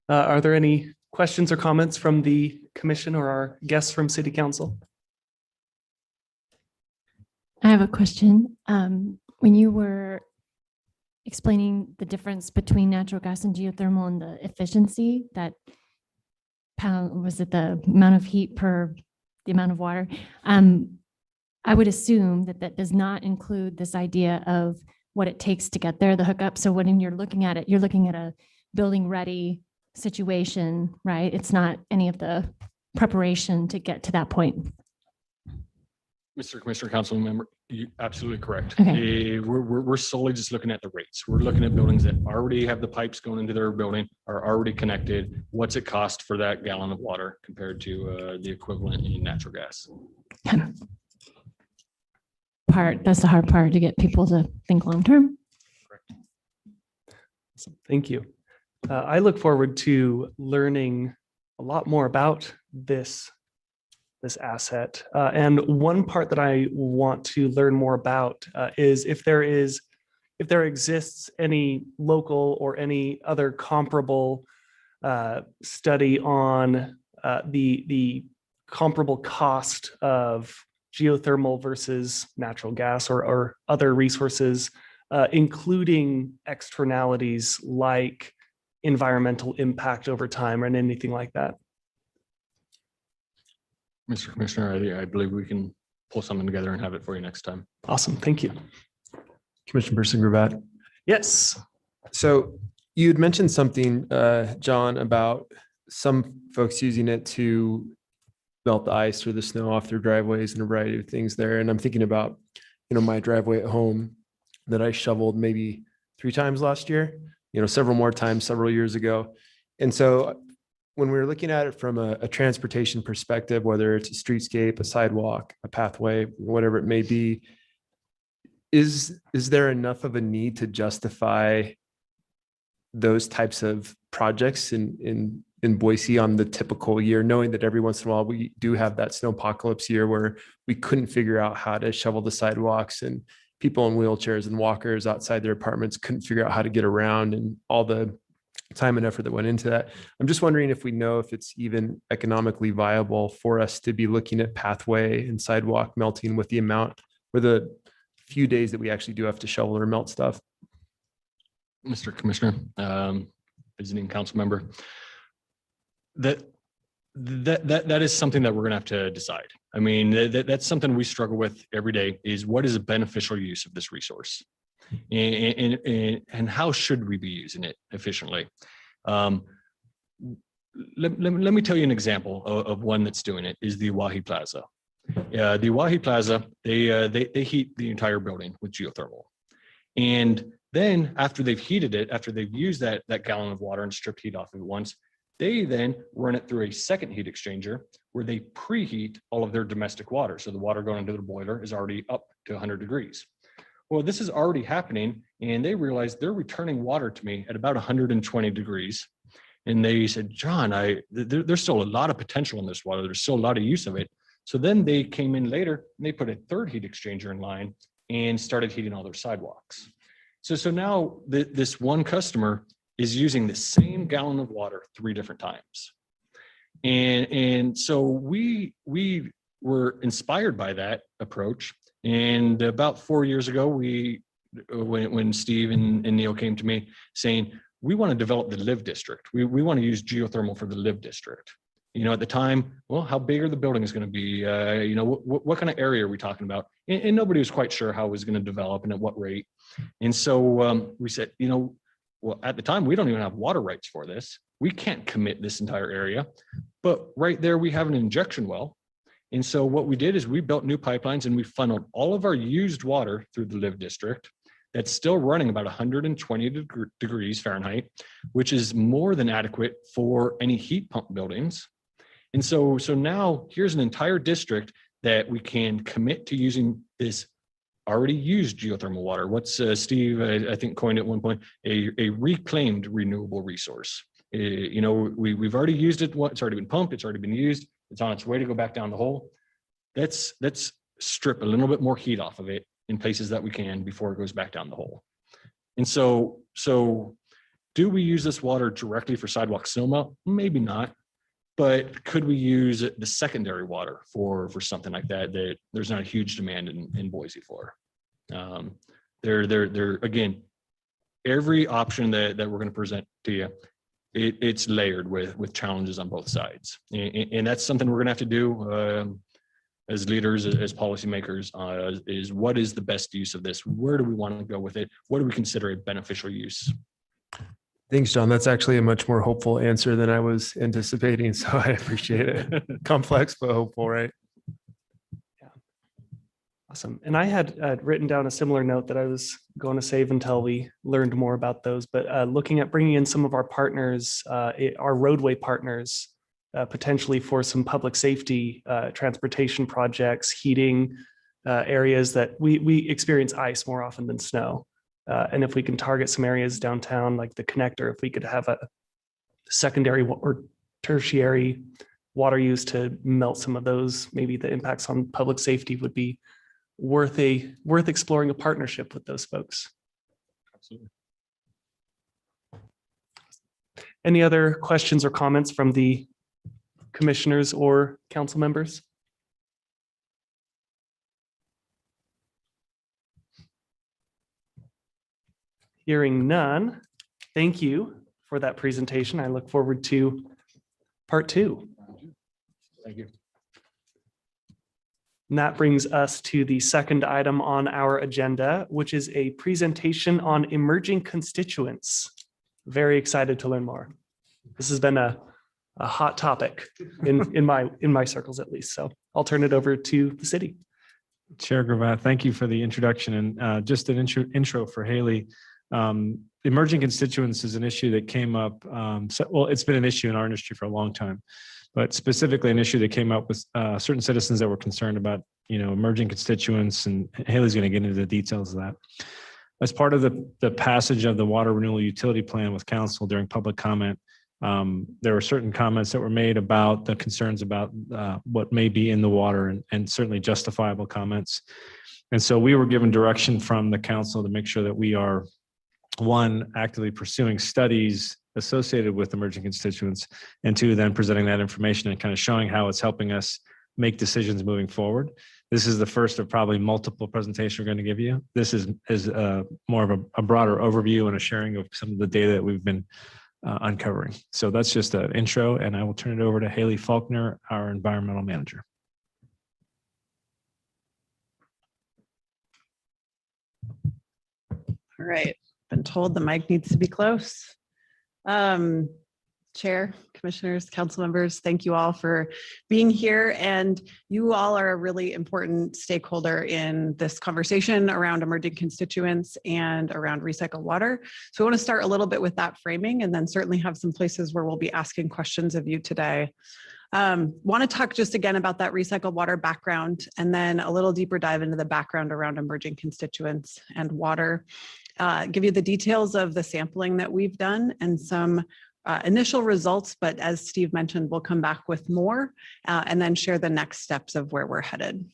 Are there any questions or comments from the commission or our guests from City Council? I have a question. When you were explaining the difference between natural gas and geothermal and the efficiency, that pound, was it the amount of heat per the amount of water? I would assume that that does not include this idea of what it takes to get there, the hookup. So when you're looking at it, you're looking at a building ready situation, right? It's not any of the preparation to get to that point. Mr. Commissioner, Council Member, you absolutely correct. Okay. We're solely just looking at the rates. We're looking at buildings that already have the pipes going into their building, are already connected. What's it cost for that gallon of water compared to the equivalent in natural gas? That's the hard part, to get people to think long-term. Awesome. Thank you. I look forward to learning a lot more about this asset. And one part that I want to learn more about is if there exists any local or any other comparable study on the comparable cost of geothermal versus natural gas or other resources, including externalities like environmental impact over time and anything like that. Mr. Commissioner, I believe we can pull something together and have it for you next time. Awesome. Thank you. Commissioner Person Gravatt. Yes. So you had mentioned something, John, about some folks using it to melt the ice or the snow off their driveways and a variety of things there. And I'm thinking about, my driveway at home that I shoveled maybe 3 times last year, several more times several years ago. And so when we were looking at it from a transportation perspective, whether it's a streetscape, a sidewalk, a pathway, whatever it may be, is there enough of a need to justify those types of projects in Boise on the typical year, knowing that every once in a while we do have that snowpocalypse year where we couldn't figure out how to shovel the sidewalks, and people in wheelchairs and walkers outside their apartments couldn't figure out how to get around, and all the time and effort that went into that. I'm just wondering if we know if it's even economically viable for us to be looking at pathway and sidewalk melting with the amount, or the few days that we actually do have to shovel or melt stuff. Mr. Commissioner, visiting council member, that is something that we're gonna have to decide. I mean, that's something we struggle with every day, is what is a beneficial use of this resource? And how should we be using it efficiently? Let me tell you an example of one that's doing it, is the Wahi Plaza. The Wahi Plaza, they heat the entire building with geothermal. And then after they've heated it, after they've used that gallon of water and stripped heat off of it once, they then run it through a second heat exchanger where they preheat all of their domestic water. So the water going into the boiler is already up to 100 degrees. Well, this is already happening, and they realized they're returning water to me at about 120 degrees. And they said, John, there's still a lot of potential in this water. There's still a lot of use of it. So then they came in later and they put a third heat exchanger in line and started heating all their sidewalks. So now this one customer is using the same gallon of water 3 different times. And so we were inspired by that approach. And about 4 years ago, when Steve and Neil came to me saying, we want to develop the live district. We want to use geothermal for the live district. You know, at the time, well, how big are the buildings going to be? You know, what kind of area are we talking about? And nobody was quite sure how it was going to develop and at what rate. And so we said, you know, well, at the time, we don't even have water rights for this. We can't commit this entire area. But right there, we have an injection well. And so what we did is we built new pipelines and we funneled all of our used water through the live district. That's still running about 120 degrees Fahrenheit, which is more than adequate for any heat pump buildings. And so now here's an entire district that we can commit to using this already used geothermal water. What's Steve, I think coined at one point, a reclaimed renewable resource. You know, we've already used it. It's already been pumped. It's already been used. It's on its way to go back down the hole. Let's strip a little bit more heat off of it in places that we can before it goes back down the hole. And so do we use this water directly for sidewalk snow melt? Maybe not, but could we use the secondary water for something like that there's not a huge demand in Boise for? There again, every option that we're going to present to you, it's layered with challenges on both sides. And that's something we're going to have to do as leaders, as policymakers, is what is the best use of this? Where do we want to go with it? What do we consider a beneficial use? Thanks, John. That's actually a much more hopeful answer than I was anticipating. So I appreciate it. Complex, but hopeful, right? Yeah. Awesome. And I had written down a similar note that I was going to save until we learned more about those, but looking at bringing in some of our partners, our roadway partners, potentially for some public safety, transportation projects, heating areas that we experience ice more often than snow. And if we can target some areas downtown, like the connector, if we could have a secondary or tertiary water use to melt some of those, maybe the impacts on public safety would be worth exploring a partnership with those folks. Absolutely. Any other questions or comments from the commissioners or council members? Hearing none, thank you for that presentation. I look forward to part 2. Thank you. And that brings us to the second item on our agenda, which is a presentation on emerging constituents. Very excited to learn more. This has been a hot topic in my circles, at least. So I'll turn it over to the city. Chair Gravatt, thank you for the introduction, and just an intro for Haley. Emerging constituents is an issue that came up. Well, it's been an issue in our industry for a long time, but specifically an issue that came up with certain citizens that were concerned about, emerging constituents, and Haley's going to get into the details of that. As part of the passage of the Water Renewal Utility Plan with Council during public comment, there were certain comments that were made about the concerns about what may be in the water, and certainly justifiable comments. And so we were given direction from the council to make sure that we are, one, actively pursuing studies associated with emerging constituents, and two, then presenting that information and kind of showing how it's helping us make decisions moving forward. This is the first of probably multiple presentations we're going to give you. This is more of a broader overview and a sharing of some of the data that we've been uncovering. So that's just an intro, and I will turn it over to Haley Faulkner, our environmental manager. All right, been told the mic needs to be close. Chair, commissioners, council members, thank you all for being here. And you all are a really important stakeholder in this conversation around emerging constituents and around recycled water. So I want to start a little bit with that framing, and then certainly have some places where we'll be asking questions of you today. Want to talk just again about that recycled water background, and then a little deeper dive into the background around emerging constituents and water. Give you the details of the sampling that we've done and some initial results, but as Steve mentioned, we'll come back with more and then share the next steps of where we're headed.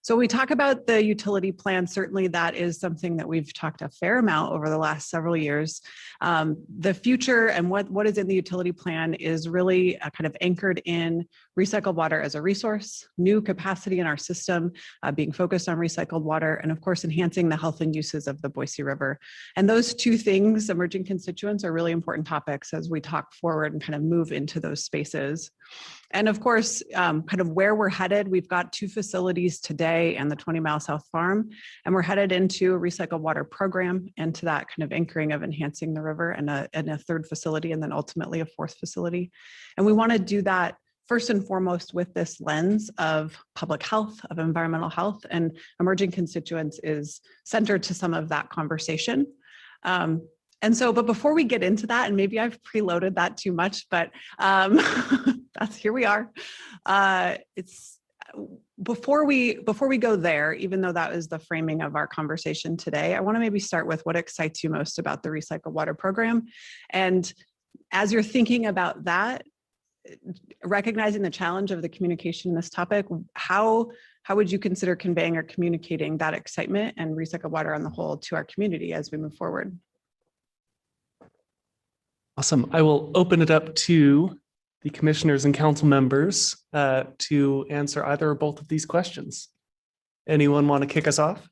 So we talk about the utility plan. Certainly that is something that we've talked a fair amount over the last several years. The future and what is in the utility plan is really kind of anchored in recycled water as a resource, new capacity in our system, being focused on recycled water, and of course, enhancing the health and uses of the Boise River. And those two things, emerging constituents, are really important topics as we talk forward and kind of move into those spaces. And of course, kind of where we're headed, we've got 2 facilities today and the 20 Mile South Farm, and we're headed into a recycled water program and to that kind of anchoring of enhancing the river and a 3rd facility, and then ultimately a 4th facility. And we want to do that first and foremost with this lens of public health, of environmental health, and emerging constituents is centered to some of that conversation. And so, but before we get into that, and maybe I've preloaded that too much, but here we are. It's before we go there, even though that is the framing of our conversation today, I want to maybe start with what excites you most about the recycled water program. And as you're thinking about that, recognizing the challenge of the communication in this topic, how would you consider conveying or communicating that excitement and recycled water on the whole to our community as we move forward? Awesome. I will open it up to the commissioners and council members to answer either or both of these questions. Anyone want to kick us off?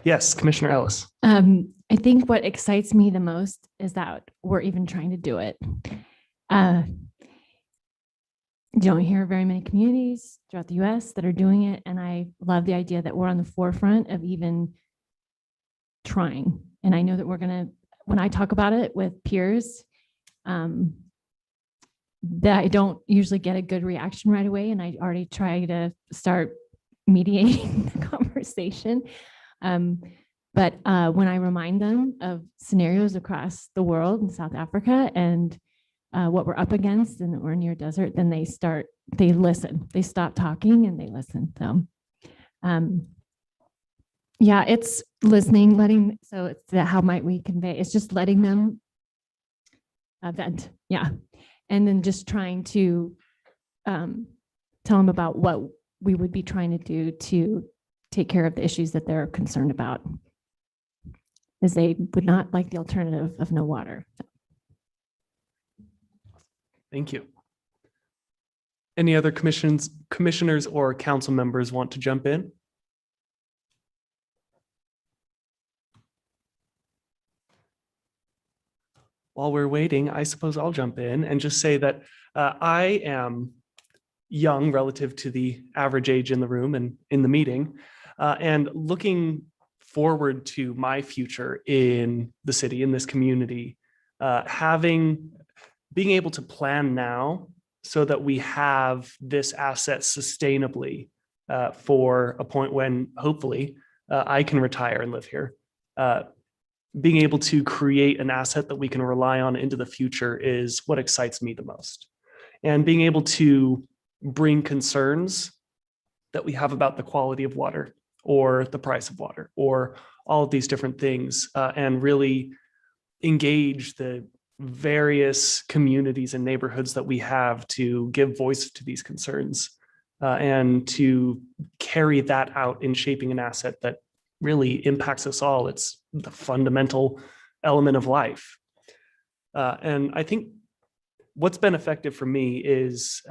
Yes, Commissioner Ellis. I think what excites me the most is that we're even trying to do it. You don't hear very many communities throughout the US that are doing it. And I love the idea that we're on the forefront of even trying. And I know that we're going to, when I talk about it with peers, that I don't usually get a good reaction right away. And I already try to start mediating the conversation. But when I remind them of scenarios across the world in South Africa and what we're up against and that we're near desert, then they listen, they stop talking and they listen. So, yeah, it's listening, so it's how might we convey, it's just letting them vent. Yeah. And then just trying to tell them about what we would be trying to do to take care of the issues that they're concerned about, as they would not like the alternative of no water. Thank you. Any other commissioners or council members want to jump in? While we're waiting, I suppose I'll jump in and just say that I am young relative to the average age in the room and in the meeting, and looking forward to my future in the city, in this community, being able to plan now so that we have this asset sustainably for a point when hopefully I can retire and live here. Being able to create an asset that we can rely on into the future is what excites me the most. And being able to bring concerns that we have about the quality of water or the price of water or all of these different things and really engage the various communities and neighborhoods that we have to give voice to these concerns and to carry that out in shaping an asset that really impacts us all. It's the fundamental element of life. And I think what's been effective for me is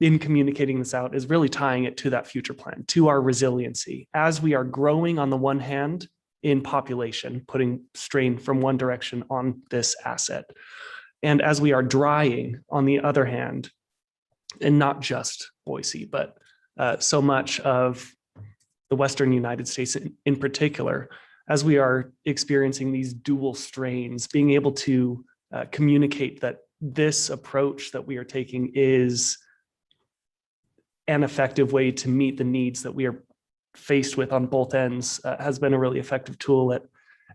in communicating this out is really tying it to that future plan, to our resiliency. As we are growing on the one hand in population, putting strain from one direction on this asset. And as we are drying on the other hand, and not just Boise, but so much of the Western United States in particular, as we are experiencing these dual strains, being able to communicate that this approach that we are taking is an effective way to meet the needs that we are faced with on both ends has been a really effective tool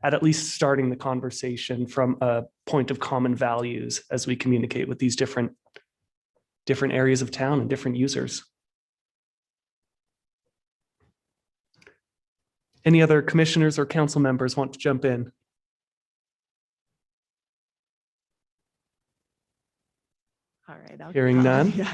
at least starting the conversation from a point of common values as we communicate with these different areas of town and different users. Any other commissioners or council members want to jump in? All right. Hearing none. Yeah,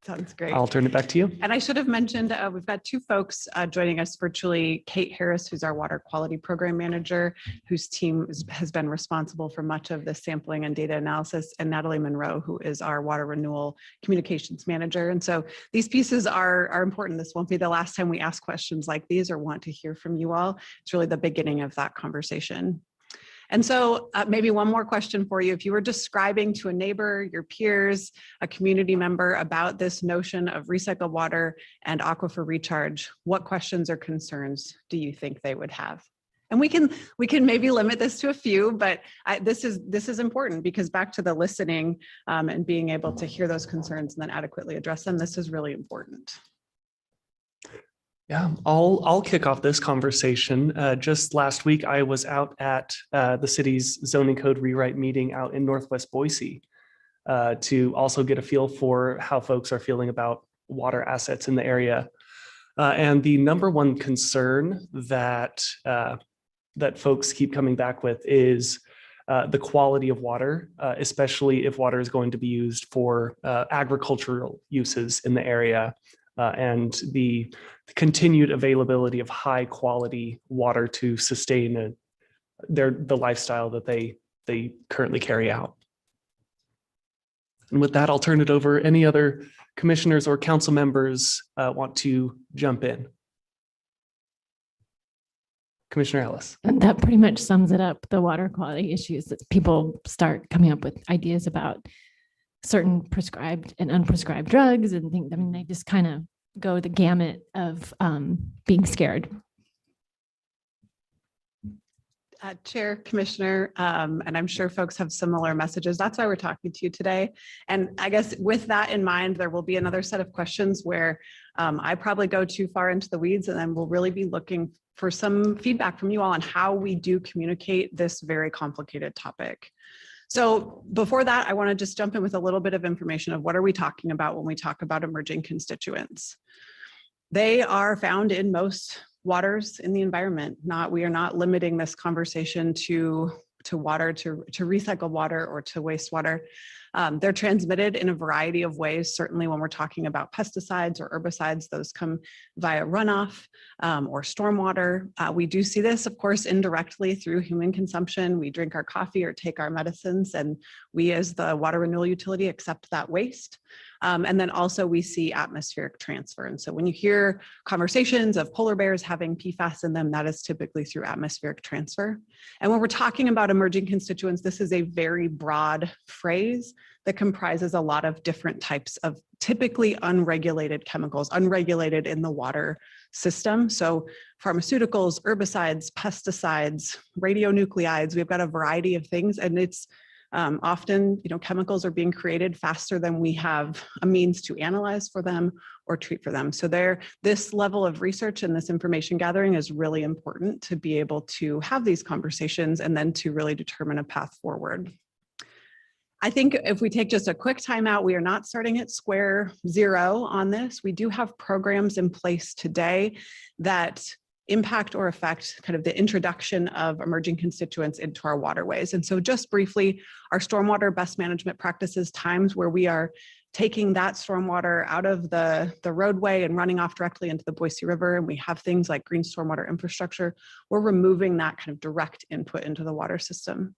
sounds great. I'll turn it back to you. And I should have mentioned, we've got two folks joining us virtually, Kate Harris, who's our water quality program manager, whose team has been responsible for much of the sampling and data analysis, and Natalie Monroe, who is our water renewal communications manager. And so these pieces are important. This won't be the last time we ask questions like these or want to hear from you all. It's really the beginning of that conversation. And so maybe one more question for you. If you were describing to a neighbor, your peers, a community member about this notion of recycled water and aquifer recharge, what questions or concerns do you think they would have? And we can maybe limit this to a few, but this is important because back to the listening and being able to hear those concerns and then adequately address them, this is really important. Yeah, I'll kick off this conversation. Just last week, I was out at the city's zoning code rewrite meeting out in Northwest Boise to also get a feel for how folks are feeling about water assets in the area. And the number one concern that folks keep coming back with is the quality of water, especially if water is going to be used for agricultural uses in the area. And the continued availability of high quality water to sustain the lifestyle that they currently carry out. And with that, I'll turn it over. Any other commissioners or council members want to jump in? Commissioner Ellis. That pretty much sums it up, the water quality issues that people start coming up with ideas about certain prescribed and unprescribed drugs and things. I mean, they just kind of go the gamut of being scared. Chair, Commissioner, and I'm sure folks have similar messages. That's why we're talking to you today. And I guess with that in mind, there will be another set of questions where I probably go too far into the weeds, and then we'll really be looking for some feedback from you all on how we do communicate this very complicated topic. So before that, I want to just jump in with a little bit of information of what are we talking about when we talk about emerging constituents. They are found in most waters in the environment. We are not limiting this conversation to water, to recycled water or to wastewater. They're transmitted in a variety of ways. Certainly when we're talking about pesticides or herbicides, those come via runoff or stormwater. We do see this, of course, indirectly through human consumption. We drink our coffee or take our medicines, and we as the water renewal utility accept that waste. And then also we see atmospheric transfer. And so when you hear conversations of polar bears having PFAS in them, that is typically through atmospheric transfer. And when we're talking about emerging constituents, this is a very broad phrase that comprises a lot of different types of typically unregulated chemicals, unregulated in the water system. So pharmaceuticals, herbicides, pesticides, radionuclides, we've got a variety of things, and it's often, chemicals are being created faster than we have a means to analyze for them or treat for them. So this level of research and this information gathering is really important to be able to have these conversations and then to really determine a path forward. I think if we take just a quick time out, we are not starting at square zero on this. We do have programs in place today that impact or affect kind of the introduction of emerging constituents into our waterways. And so just briefly, our stormwater best management practices, times where we are taking that stormwater out of the roadway and running off directly into the Boise River, and we have things like green stormwater infrastructure, we're removing that kind of direct input into the water system.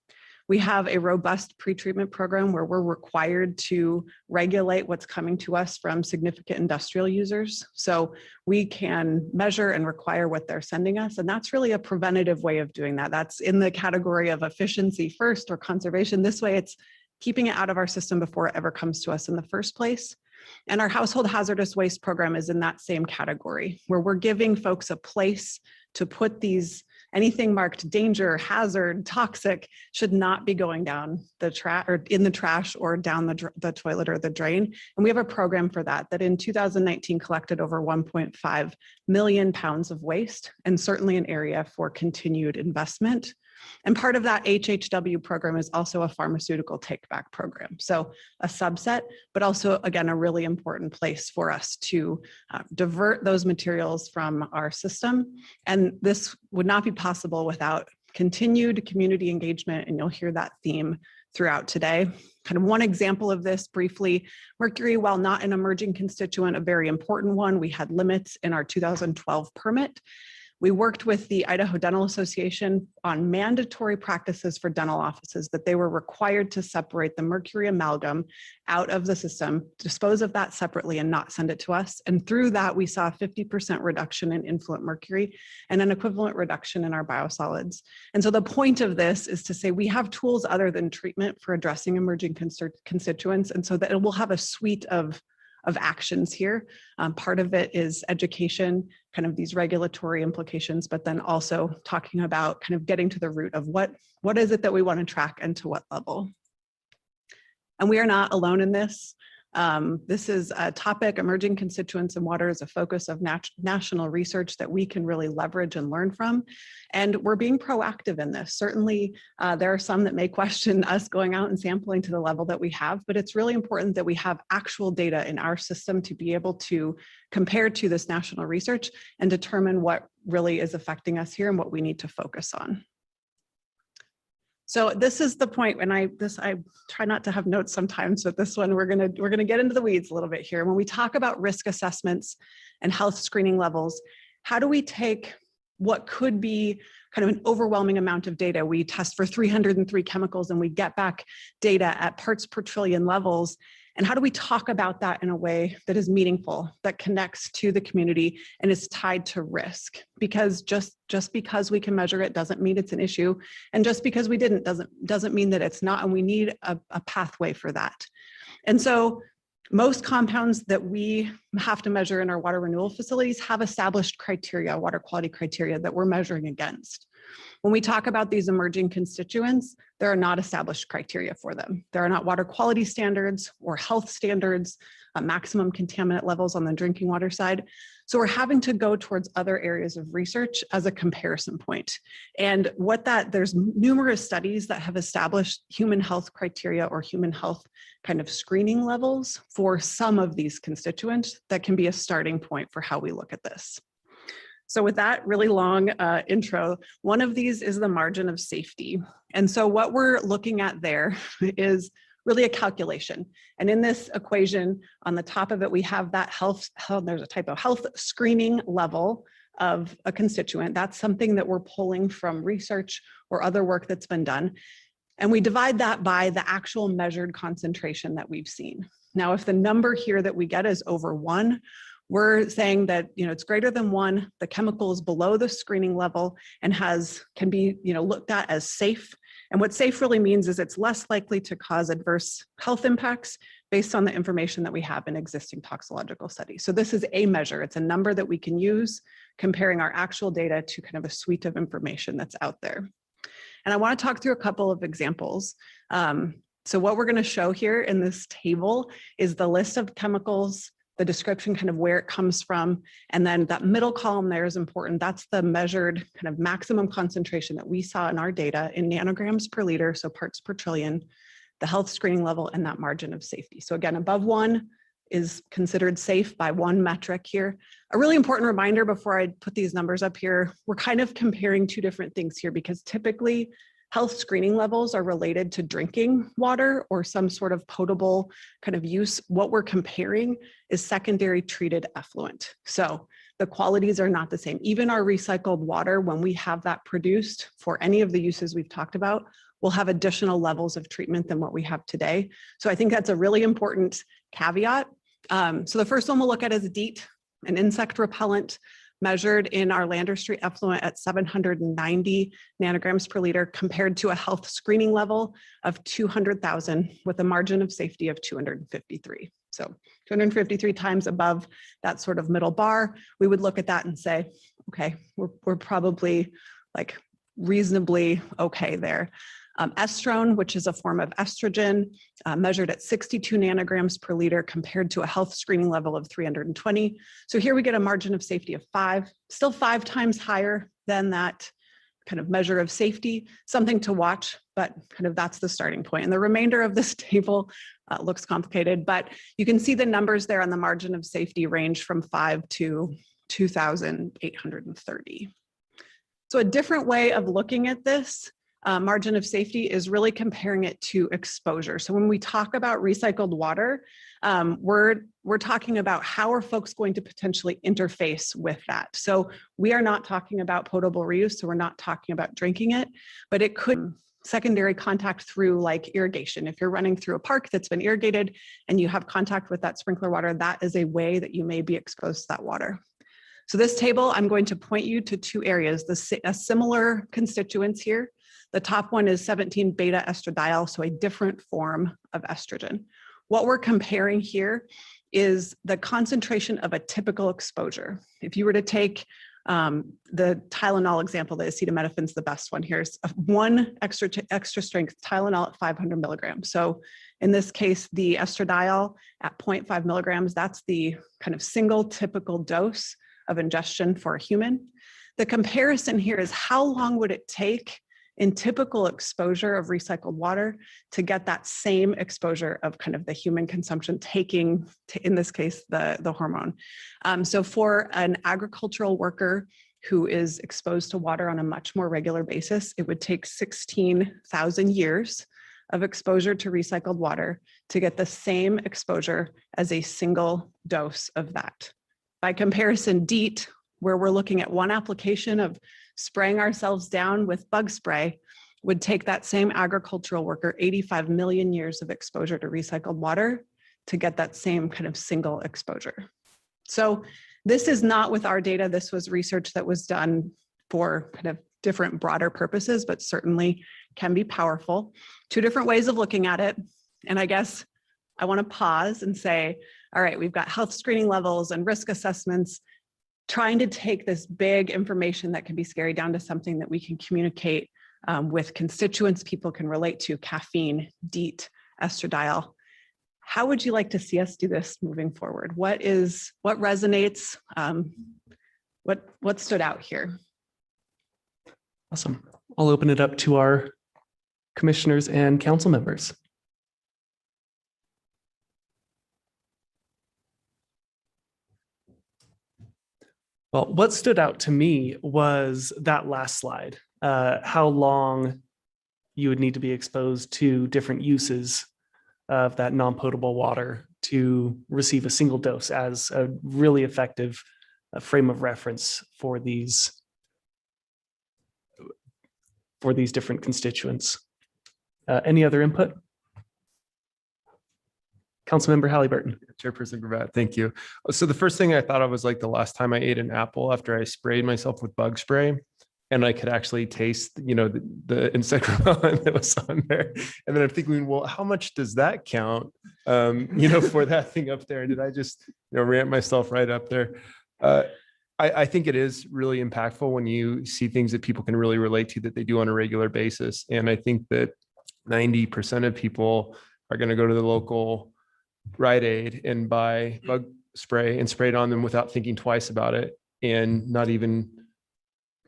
We have a robust pretreatment program where we're required to regulate what's coming to us from significant industrial users. So we can measure and require what they're sending us. And that's really a preventative way of doing that. That's in the category of efficiency first or conservation. This way it's keeping it out of our system before it ever comes to us in the first place. And our household hazardous waste program is in that same category, where we're giving folks a place to put these, anything marked danger, hazard, toxic, should not be going down the trash or in the trash or down the toilet or the drain. And we have a program for that, that in 2019 collected over 1.5 million pounds of waste, and certainly an area for continued investment. And part of that HHW program is also a pharmaceutical take-back program. So a subset, but also, again, a really important place for us to divert those materials from our system. And this would not be possible without continued community engagement, and you'll hear that theme throughout today. Kind of one example of this briefly, mercury, while not an emerging constituent, a very important one, we had limits in our 2012 permit. We worked with the Idaho Dental Association on mandatory practices for dental offices, that they were required to separate the mercury amalgam out of the system, dispose of that separately and not send it to us. And through that, we saw a 50% reduction in influent mercury and an equivalent reduction in our biosolids. And so the point of this is to say we have tools other than treatment for addressing emerging constituents, and so that it will have a suite of actions here. Part of it is education, kind of these regulatory implications, but then also talking about kind of getting to the root of what is it that we want to track and to what level. And we are not alone in this. This is a topic, emerging constituents in water is a focus of national research that we can really leverage and learn from. And we're being proactive in this. Certainly, there are some that may question us going out and sampling to the level that we have, but it's really important that we have actual data in our system to be able to compare to this national research and determine what really is affecting us here and what we need to focus on. So this is the point when I try not to have notes sometimes, but this one we're gonna get into the weeds a little bit here. When we talk about risk assessments and health screening levels, how do we take what could be kind of an overwhelming amount of data? We test for 303 chemicals and we get back data at parts per trillion levels. And how do we talk about that in a way that is meaningful, that connects to the community and is tied to risk? Because just because we can measure it doesn't mean it's an issue. And just because we didn't doesn't mean that it's not, and we need a pathway for that. And so most compounds that we have to measure in our water renewal facilities have established criteria, water quality criteria that we're measuring against. When we talk about these emerging constituents, there are not established criteria for them. There are not water quality standards or health standards, maximum contaminant levels on the drinking water side. So we're having to go towards other areas of research as a comparison point. And there's numerous studies that have established human health criteria or human health kind of screening levels for some of these constituents that can be a starting point for how we look at this. So with that really long intro, one of these is the margin of safety. And so what we're looking at there is really a calculation. And in this equation, on the top of it, we have that there's a type of health screening level of a constituent. That's something that we're pulling from research or other work that's been done. And we divide that by the actual measured concentration that we've seen. Now, if the number here that we get is over 1, we're saying that it's greater than 1, the chemical is below the screening level and can be looked at as safe. And what safe really means is it's less likely to cause adverse health impacts based on the information that we have in existing toxicological studies. So this is a measure. It's a number that we can use comparing our actual data to kind of a suite of information that's out there. And I want to talk through a couple of examples. So what we're going to show here in this table is the list of chemicals, the description, kind of where it comes from. And then that middle column there is important. That's the measured kind of maximum concentration that we saw in our data in nanograms per liter, so parts per trillion, the health screening level, and that margin of safety. So again, above 1 is considered safe by one metric here. A really important reminder before I put these numbers up here, we're kind of comparing two different things here, because typically health screening levels are related to drinking water or some sort of potable kind of use. What we're comparing is secondary treated effluent. So the qualities are not the same. Even our recycled water, when we have that produced for any of the uses we've talked about, we'll have additional levels of treatment than what we have today. So I think that's a really important caveat. So the first one we'll look at is DEET, an insect repellent measured in our Lander Street effluent at 790 nanograms per liter compared to a health screening level of 200,000 with a margin of safety of 253. So 253 times above that sort of middle bar, we would look at that and say, okay, we're probably like reasonably okay there. Estrone, which is a form of estrogen, measured at 62 nanograms per liter compared to a health screening level of 320. So here we get a margin of safety of 5, still 5 times higher than that kind of measure of safety, something to watch, but kind of that's the starting point. And the remainder of this table looks complicated, but you can see the numbers there on the margin of safety range from 5 to 2,830. So a different way of looking at this margin of safety is really comparing it to exposure. So when we talk about recycled water, we're talking about how are folks going to potentially interface with that. So we are not talking about potable reuse, so we're not talking about drinking it, but it could secondary contact through like irrigation. If you're running through a park that's been irrigated and you have contact with that sprinkler water, that is a way that you may be exposed to that water. So this table, I'm going to point you to 2 areas, a similar constituents here. The top one is 17 beta estradiol, so a different form of estrogen. What we're comparing here is the concentration of a typical exposure. If you were to take the Tylenol example, the acetaminophen is the best one here. Is one extra strength Tylenol at 500 milligrams. So in this case, the estradiol at 0.5 milligrams, that's the kind of single typical dose of ingestion for a human. The comparison here is how long would it take in typical exposure of recycled water to get that same exposure of kind of the human consumption taking, in this case, the hormone. So for an agricultural worker who is exposed to water on a much more regular basis, it would take 16,000 years of exposure to recycled water to get the same exposure as a single dose of that. By comparison, DEET, where we're looking at one application of spraying ourselves down with bug spray, would take that same agricultural worker 85 million years of exposure to recycled water to get that same kind of single exposure. So this is not with our data. This was research that was done for kind of different broader purposes, but certainly can be powerful. 2 different ways of looking at it. And I guess I want to pause and say, all right, we've got health screening levels and risk assessments, trying to take this big information that can be scary down to something that we can communicate with constituents people can relate to: caffeine, DEET, estradiol. How would you like to see us do this moving forward? What resonates? What stood out here? Awesome. I'll open it up to our commissioners and council members. Well, what stood out to me was that last slide, how long you would need to be exposed to different uses of that non-potable water to receive a single dose as a really effective frame of reference for these different constituents. Any other input? Councilmember Halliburton. Chairperson Gravatt, thank you. So the first thing I thought of was like the last time I ate an apple after I sprayed myself with bug spray, and I could actually taste, the insect repellent that was on there. And then I'm thinking, well, how much does that count, for that thing up there? Did I just, ramp myself right up there? I think it is really impactful when you see things that people can really relate to that they do on a regular basis. And I think that 90% of people are going to go to the local Rite Aid and buy bug spray and spray it on them without thinking twice about it and not even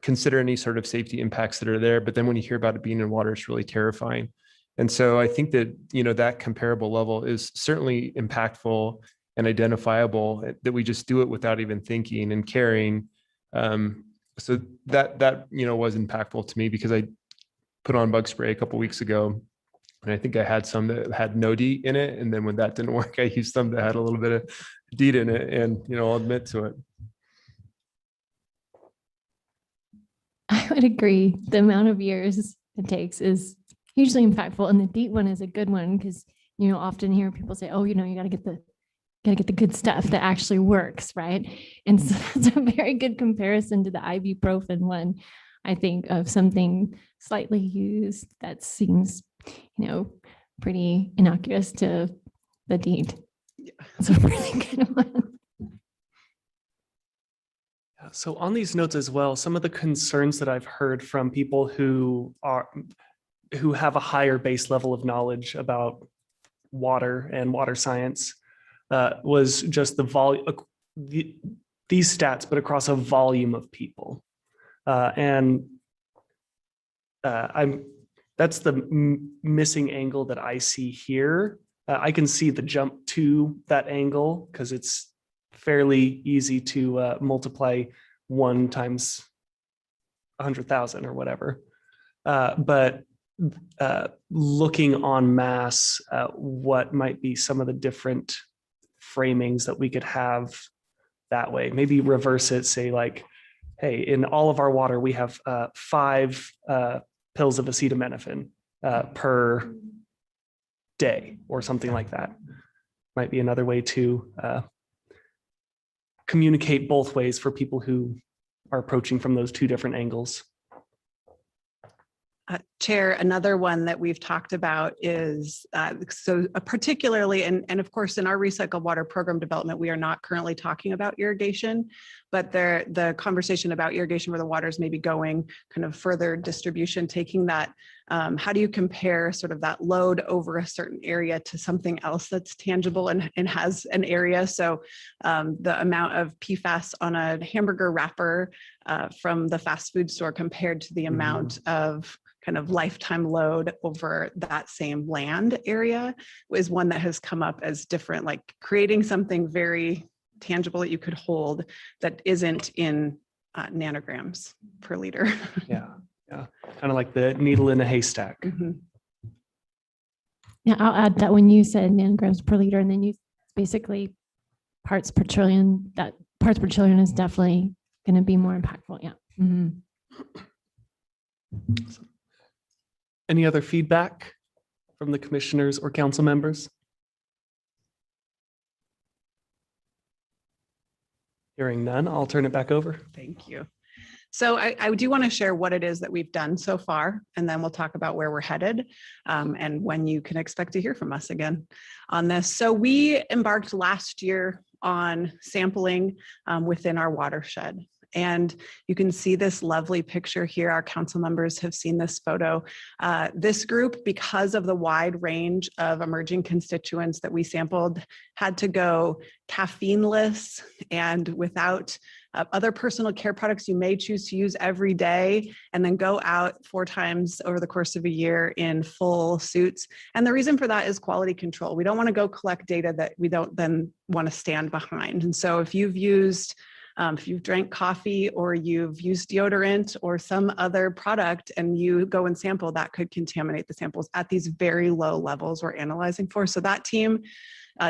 consider any sort of safety impacts that are there. But then when you hear about it being in water, it's really terrifying. And so I think that, that comparable level is certainly impactful and identifiable, that we just do it without even thinking and caring. So that was impactful to me because I put on bug spray a couple of weeks ago. And I think I had some that had no DEET in it. And then when that didn't work, I used some that had a little bit of DEET in it. And, I'll admit to it. I would agree. The amount of years it takes is hugely impactful. And the DEET one is a good one because, you know, often hear people say, oh, you know, you got to get the good stuff that actually works, right? And so that's a very good comparison to the ibuprofen one, I think, of something slightly used that seems, you know, pretty innocuous to the DEET. It's a really good one. So on these notes as well, some of the concerns that I've heard from people who have a higher base level of knowledge about water and water science was just the volume, these stats, but across a volume of people. That's the missing angle that I see here. I can see the jump to that angle because it's fairly easy to multiply 1 times 100,000 or whatever. But looking en masse, what might be some of the different framings that we could have that way, maybe reverse it, say like, hey, in all of our water, we have 5 pills of acetaminophen per day or something like that. Might be another way to communicate both ways for people who are approaching from those 2 different angles. Chair, another one that we've talked about is, particularly, and of course, in our recycled water program development, we are not currently talking about irrigation, but the conversation about irrigation where the waters may be going, kind of further distribution, taking that, how do you compare sort of that load over a certain area to something else that's tangible and has an area? So the amount of PFAS on a hamburger wrapper from the fast food store compared to the amount of kind of lifetime load over that same land area is one that has come up as different, like creating something very tangible that you could hold that isn't in nanograms per liter. Yeah, kind of like the needle in a haystack. Mm-hmm. Yeah, I'll add that when you said nanograms per liter, and then you basically parts per trillion, that parts per trillion is definitely going to be more impactful. Yeah. Mm-hmm. Any other feedback from the commissioners or council members? Hearing none, I'll turn it back over. Thank you. So I do want to share what it is that we've done so far, and then we'll talk about where we're headed and when you can expect to hear from us again on this. So we embarked last year on sampling within our watershed. And you can see this lovely picture here. Our council members have seen this photo. This group, because of the wide range of emerging constituents that we sampled, had to go caffeineless and without other personal care products you may choose to use every day, and then go out 4 times over the course of a year in full suits. And the reason for that is quality control. We don't want to go collect data that we don't then want to stand behind. And so if you've drank coffee or you've used deodorant or some other product and you go and sample, that could contaminate the samples at these very low levels we're analyzing for. So that team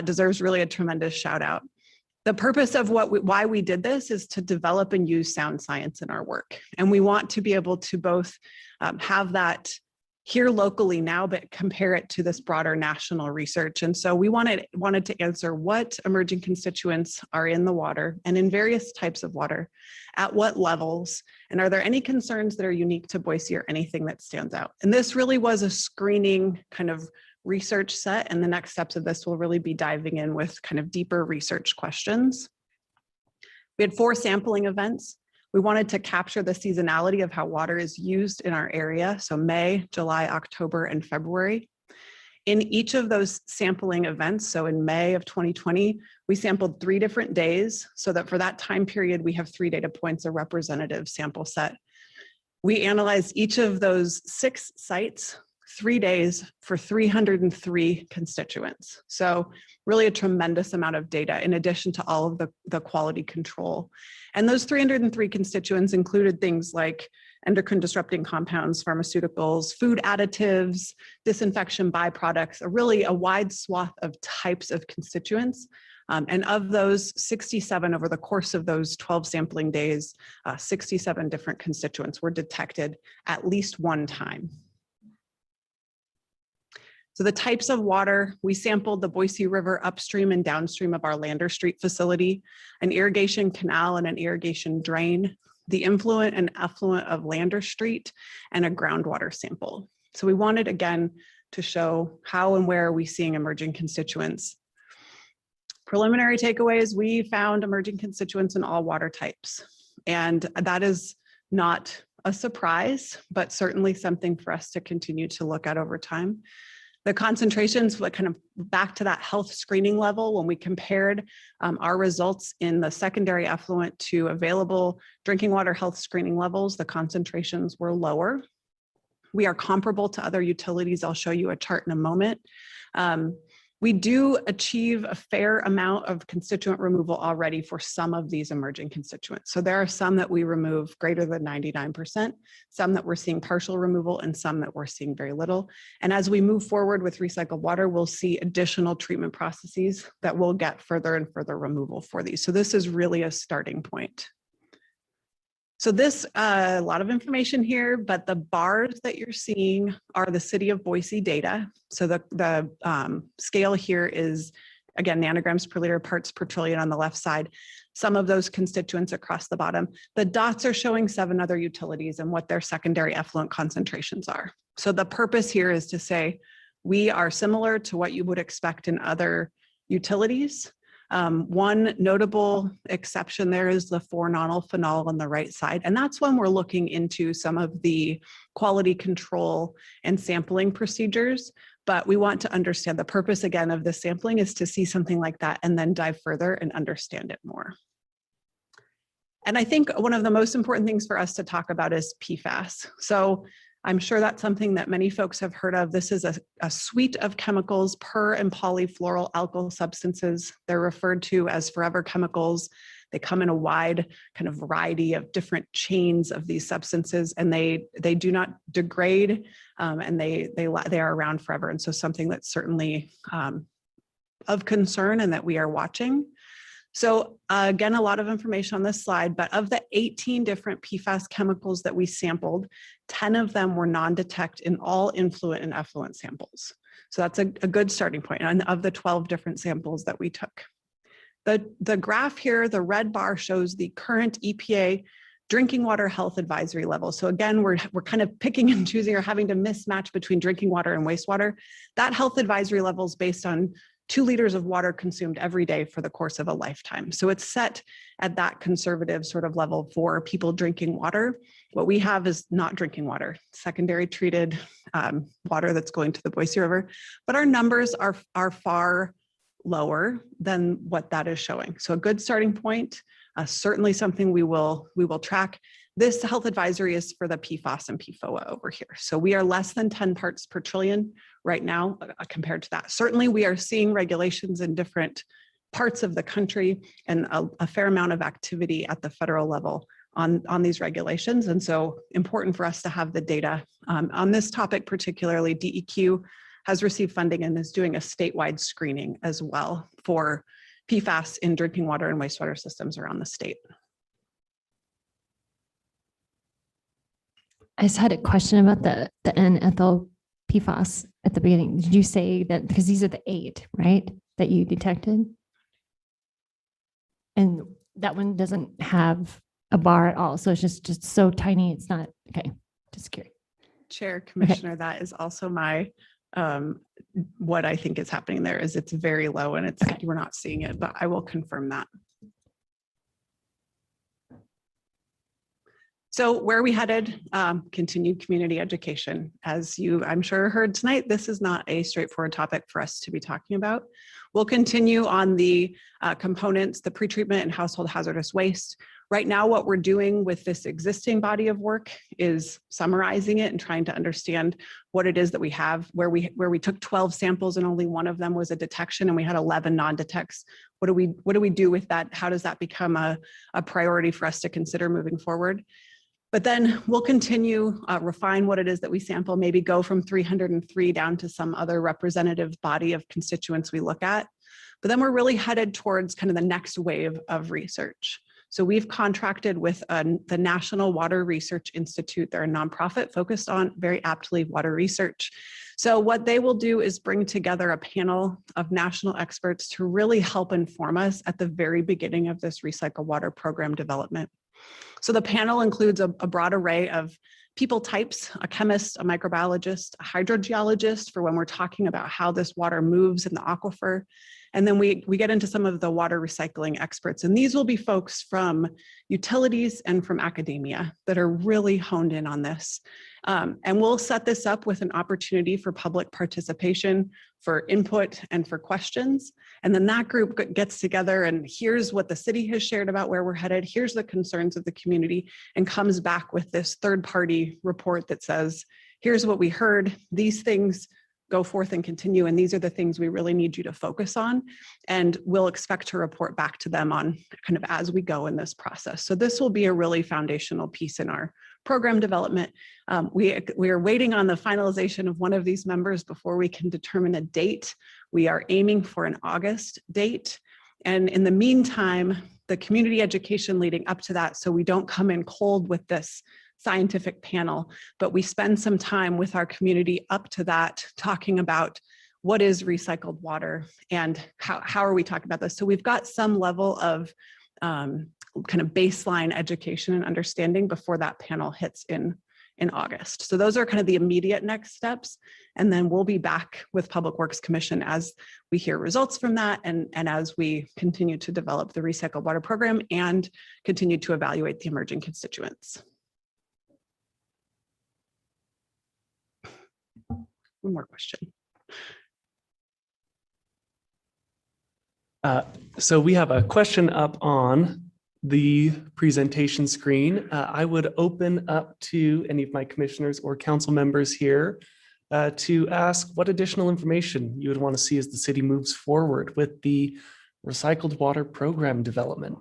deserves really a tremendous shout out. The purpose of why we did this is to develop and use sound science in our work. And we want to be able to both have that here locally now, but compare it to this broader national research. And so we wanted to answer what emerging constituents are in the water and in various types of water, at what levels, and are there any concerns that are unique to Boise or anything that stands out? And this really was a screening kind of research set, and the next steps of this will really be diving in with kind of deeper research questions. We had 4 sampling events. We wanted to capture the seasonality of how water is used in our area, so May, July, October, and February. In each of those sampling events, so in May of 2020, we sampled 3 different days, so that for that time period, we have 3 data points, a representative sample set. We analyzed each of those 6 sites, 3 days for 303 constituents. So really a tremendous amount of data in addition to all of the quality control. And those 303 constituents included things like endocrine disrupting compounds, pharmaceuticals, food additives, disinfection byproducts, really a wide swath of types of constituents. And of those 67 over the course of those 12 sampling days, 67 different constituents were detected at least one time. So the types of water, we sampled the Boise River upstream and downstream of our Lander Street facility, an irrigation canal and an irrigation drain, the influent and effluent of Lander Street, and a groundwater sample. So we wanted, again, to show how and where are we seeing emerging constituents. Preliminary takeaways, we found emerging constituents in all water types. And that is not a surprise, but certainly something for us to continue to look at over time. The concentrations, like kind of back to that health screening level, when we compared our results in the secondary effluent to available drinking water health screening levels, the concentrations were lower. We are comparable to other utilities. I'll show you a chart in a moment. We do achieve a fair amount of constituent removal already for some of these emerging constituents. So there are some that we remove greater than 99%, some that we're seeing partial removal, and some that we're seeing very little. And as we move forward with recycled water, we'll see additional treatment processes that will get further and further removal for these. So this is really a starting point. So this, a lot of information here, but the bars that you're seeing are the city of Boise data. So the scale here is, again, nanograms per liter, parts per trillion on the left side, some of those constituents across the bottom. The dots are showing 7 other utilities and what their secondary effluent concentrations are. So the purpose here is to say, we are similar to what you would expect in other utilities. One notable exception there is the 4-nonylphenol on the right side. And that's when we're looking into some of the quality control and sampling procedures. But we want to understand the purpose, again, of this sampling is to see something like that and then dive further and understand it more. And I think one of the most important things for us to talk about is PFAS. So I'm sure that's something that many folks have heard of. This is a suite of chemicals, per and polyfluoroalkyl substances. They're referred to as forever chemicals. They come in a wide kind of variety of different chains of these substances, and they do not degrade, and they are around forever. And so something that's certainly of concern and that we are watching. So again, a lot of information on this slide, but of the 18 different PFAS chemicals that we sampled, 10 of them were non-detect in all influent and effluent samples. So that's a good starting point, and of the 12 different samples that we took. The graph here, the red bar shows the current EPA drinking water health advisory level. So again, we're kind of picking and choosing or having to mismatch between drinking water and wastewater. That health advisory level is based on 2 liters of water consumed every day for the course of a lifetime. So it's set at that conservative sort of level for people drinking water. What we have is not drinking water, secondary treated water that's going to the Boise River, but our numbers are far lower than what that is showing. So a good starting point, certainly something we will track. This health advisory is for the PFAS and PFOA over here. So we are less than 10 parts per trillion right now compared to that. Certainly we are seeing regulations in different parts of the country and a fair amount of activity at the federal level on these regulations. And so important for us to have the data. On this topic particularly, DEQ has received funding and is doing a statewide screening as well for PFAS in drinking water and wastewater systems around the state. I just had a question about the N-ethyl PFAS at the beginning. Did you say that, because these are the 8, right, that you detected? And that one doesn't have a bar at all. So it's just so tiny. It's not, okay, just curious. Chair, Commissioner, that is also my, what I think is happening there is it's very low and it's, we're not seeing it, but I will confirm that. So where are we headed? Continued community education. As you, I'm sure, heard tonight, this is not a straightforward topic for us to be talking about. We'll continue on the components, the pretreatment and household hazardous waste. Right now, what we're doing with this existing body of work is summarizing it and trying to understand what it is that we have, where we took 12 samples and only one of them was a detection and we had 11 non-detects. What do we do with that? How does that become a priority for us to consider moving forward? But then we'll continue, refine what it is that we sample, maybe go from 303 down to some other representative body of constituents we look at. But then we're really headed towards kind of the next wave of research. So we've contracted with the National Water Research Institute. They're a nonprofit focused on, very aptly, water research. So what they will do is bring together a panel of national experts to really help inform us at the very beginning of this recycle water program development. So the panel includes a broad array of people types, a chemist, a microbiologist, a hydrogeologist for when we're talking about how this water moves in the aquifer. And then we get into some of the water recycling experts. And these will be folks from utilities and from academia that are really honed in on this. And we'll set this up with an opportunity for public participation, for input, and for questions. And then that group gets together and here's what the city has shared about where we're headed. Here's the concerns of the community, and comes back with this third-party report that says, here's what we heard. These things go forth and continue. And these are the things we really need you to focus on. And we'll expect to report back to them on kind of as we go in this process. So this will be a really foundational piece in our program development. We are waiting on the finalization of one of these members before we can determine a date. We are aiming for an August date. And in the meantime, the community education leading up to that, so we don't come in cold with this scientific panel, but we spend some time with our community up to that, talking about what is recycled water and how are we talking about this. So we've got some level of kind of baseline education and understanding before that panel hits in August. So those are kind of the immediate next steps. And then we'll be back with Public Works Commission as we hear results from that and as we continue to develop the recycled water program and continue to evaluate the emerging constituents. One more question. So we have a question up on the presentation screen. I would open up to any of my commissioners or council members here to ask what additional information you would want to see as the city moves forward with the recycled water program development.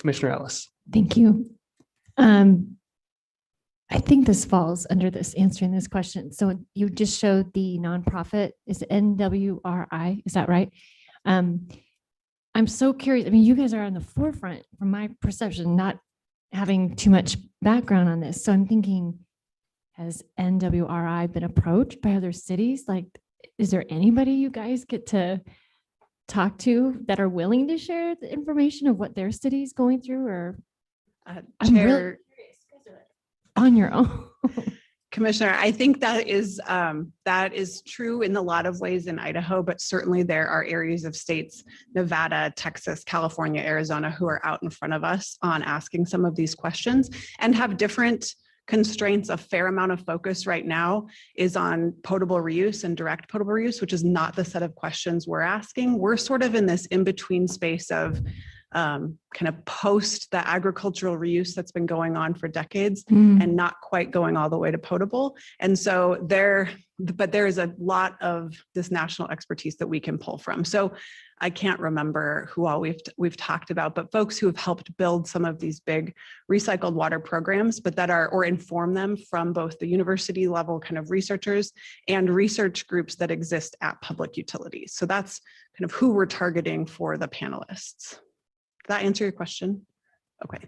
Commissioner Ellis. Thank you. I think this falls under this answering this question. So you just showed the nonprofit is NWRI, is that right? I'm so curious. I mean, you guys are on the forefront from my perception, not having too much background on this. So I'm thinking, has NWRI been approached by other cities? Like, is there anybody you guys get to talk to that are willing to share the information of what their city is going through? Or I'm really curious. On your own. Commissioner, I think that is true in a lot of ways in Idaho, but certainly there are areas of states, Nevada, Texas, California, Arizona, who are out in front of us on asking some of these questions and have different constraints. A fair amount of focus right now is on potable reuse and direct potable reuse, which is not the set of questions we're asking. We're sort of in this in-between space of kind of post the agricultural reuse that's been going on for decades and not quite going all the way to potable. And so there is a lot of this national expertise that we can pull from. So I can't remember who all we've talked about, but folks who have helped build some of these big recycled water programs, but that are, or inform them from both the university level kind of researchers and research groups that exist at public utilities. So that's kind of who we're targeting for the panelists. Does that answer your question? Okay.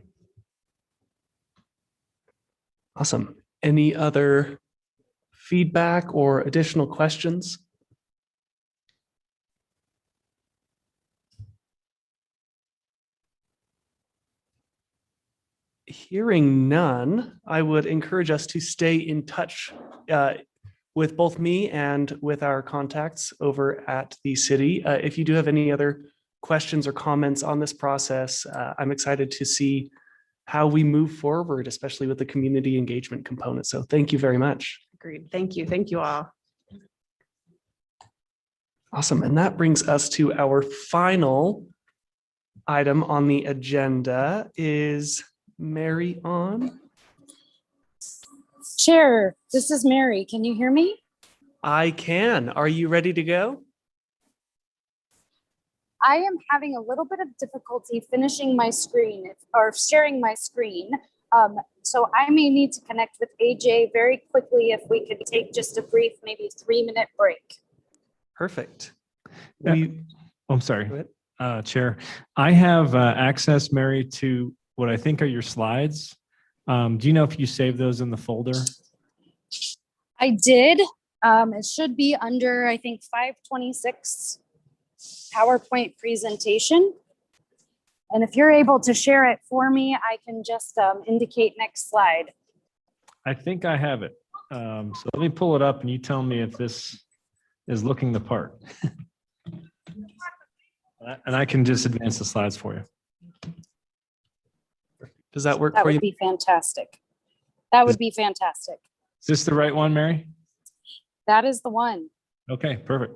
Awesome. Any other feedback or additional questions? Hearing none, I would encourage us to stay in touch with both me and with our contacts over at the city. If you do have any other questions or comments on this process, I'm excited to see how we move forward, especially with the community engagement component. So thank you very much. Agreed. Thank you. Thank you all. Awesome. And that brings us to our final item on the agenda. Is Mary on? Chair, this is Mary. Can you hear me? I can. Are you ready to go? I am having a little bit of difficulty finishing my screen or sharing my screen. So I may need to connect with AJ very quickly if we could take just a brief, maybe 3-minute break. Perfect. Yeah. I'm sorry. Go ahead. Chair. I have access, Mary, to what I think are your slides. Do you know if you saved those in the folder? I did. It should be under, I think, 526 PowerPoint presentation. And if you're able to share it for me, I can just indicate next slide. I think I have it. So let me pull it up and you tell me if this is looking the part. And I can just advance the slides for you. Does that work That for you? would be fantastic. That would be fantastic. Is this the right one, Mary? That is the one. Okay, perfect.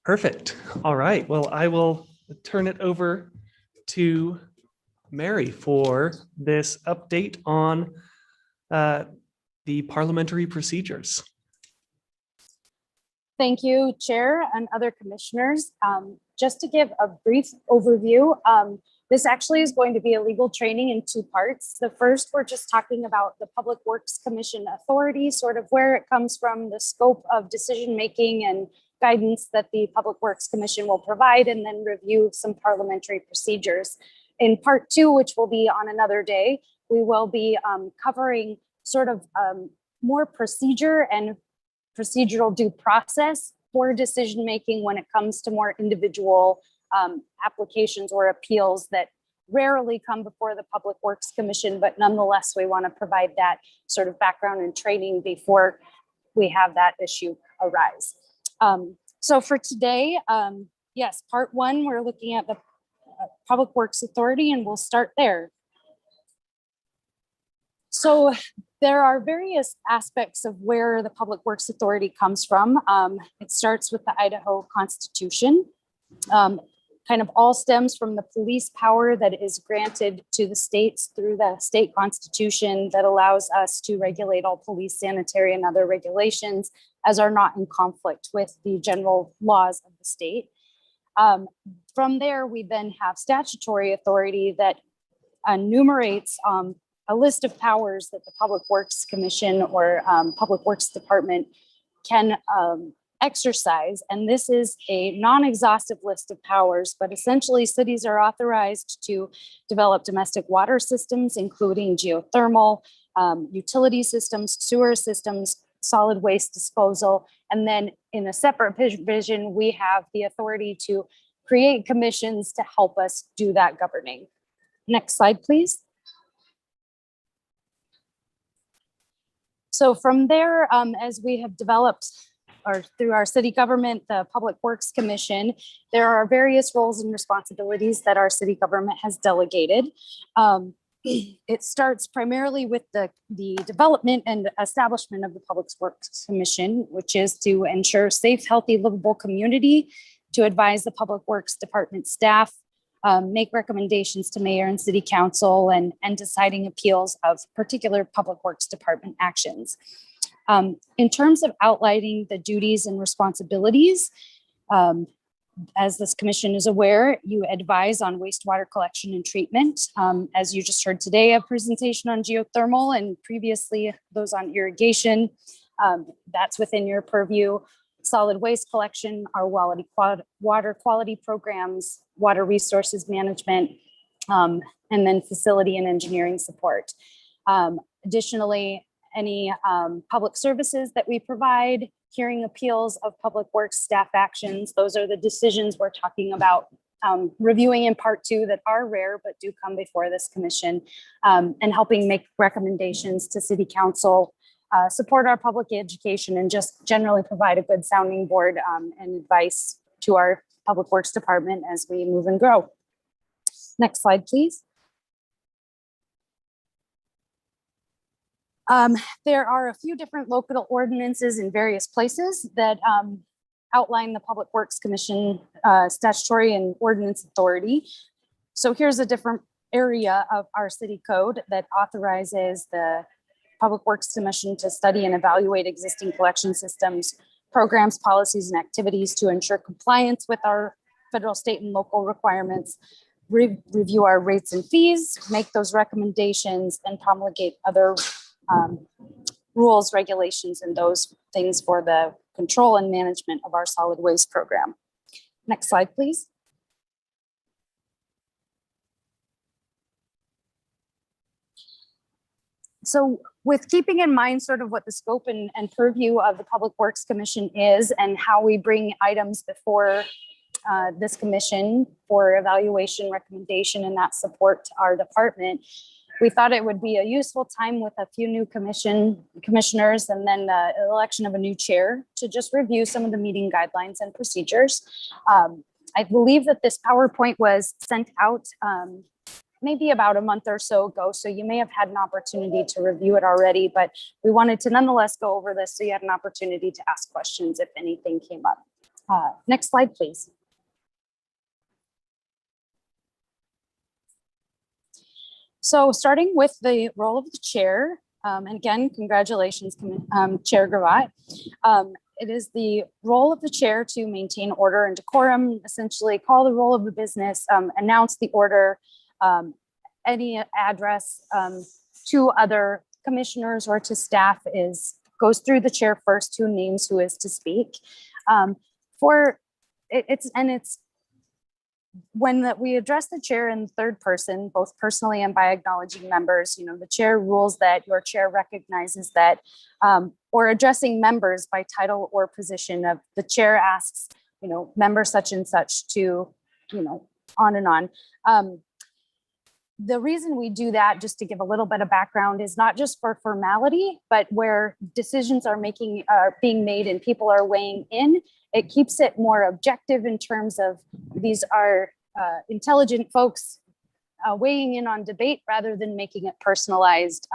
Perfect. All right. Well, I will turn it over to Mary for this update on the parliamentary procedures. Thank you, Chair and other commissioners. Just to give a brief overview, this actually is going to be a legal training in two parts. The first, we're just talking about the Public Works Commission authority, sort of where it comes from, the scope of decision-making and guidance that the Public Works Commission will provide, and then review some parliamentary procedures. In part two, which will be on another day, we will be covering sort of more procedure and procedural due process for decision-making when it comes to more individual applications or appeals that rarely come before the Public Works Commission, but nonetheless, we want to provide that sort of background and training before we have that issue arise. So for today, yes, part one, we're looking at the Public Works Authority, and we'll start there. So there are various aspects of where the Public Works Authority comes from. It starts with the Idaho Constitution. Kind of all stems from the police power that is granted to the states through the state constitution that allows us to regulate all police, sanitary, and other regulations as are not in conflict with the general laws of the state. From there, we then have statutory authority that enumerates a list of powers that the Public Works Commission or Public Works Department can exercise. And this is a non-exhaustive list of powers, but essentially cities are authorized to develop domestic water systems, including geothermal, utility systems, sewer systems, solid waste disposal. And then in a separate provision, we have the authority to create commissions to help us do that governing. Next slide, please. So from there, as we have developed or through our city government, the Public Works Commission, there are various roles and responsibilities that our city government has delegated. It starts primarily with the development and establishment of the Public Works Commission, which is to ensure safe, healthy, livable community, to advise the Public Works Department staff, make recommendations to mayor and city council, and deciding appeals of particular Public Works Department actions. In terms of outlining the duties and responsibilities, as this commission is aware, you advise on wastewater collection and treatment. As you just heard today, a presentation on geothermal and previously those on irrigation. That's within your purview. Solid waste collection, our water quality programs, water resources management, and then facility and engineering support. Additionally, any public services that we provide, hearing appeals of Public Works staff actions. Those are the decisions we're talking about reviewing in part two that are rare but do come before this commission, and helping make recommendations to city council, support our public education, and just generally provide a good sounding board and advice to our Public Works Department as we move and grow. Next slide, please. There are a few different local ordinances in various places that outline the Public Works Commission statutory and ordinance authority. So here's a different area of our city code that authorizes the Public Works Commission to study and evaluate existing collection systems, programs, policies, and activities to ensure compliance with our federal, state, and local requirements, review our rates and fees, make those recommendations, and promulgate other rules, regulations, and those things for the control and management of our solid waste program. Next slide, please. So with keeping in mind sort of what the scope and purview of the Public Works Commission is and how we bring items before this commission for evaluation, recommendation, and that support to our department, we thought it would be a useful time with a few new commissioners and then the election of a new chair to just review some of the meeting guidelines and procedures. I believe that this PowerPoint was sent out maybe about a month or so ago, so you may have had an opportunity to review it already, but we wanted to nonetheless go over this so you had an opportunity to ask questions if anything came up. Next slide, please. So starting with the role of the chair, and again, congratulations, Chair Gravatt. It is the role of the chair to maintain order and decorum, essentially call the roll of the business, announce the order, any address to other commissioners or to staff goes through the chair first, who names who is to speak. When we address the chair in the third person, both personally and by acknowledging members, the chair rules that your chair recognizes that, or addressing members by title or position of the chair asks, member such and such to, on and on. The reason we do that, just to give a little bit of background, is not just for formality, but where decisions are being made and people are weighing in. It keeps it more objective in terms of these are intelligent folks weighing in on debate rather than making it personalized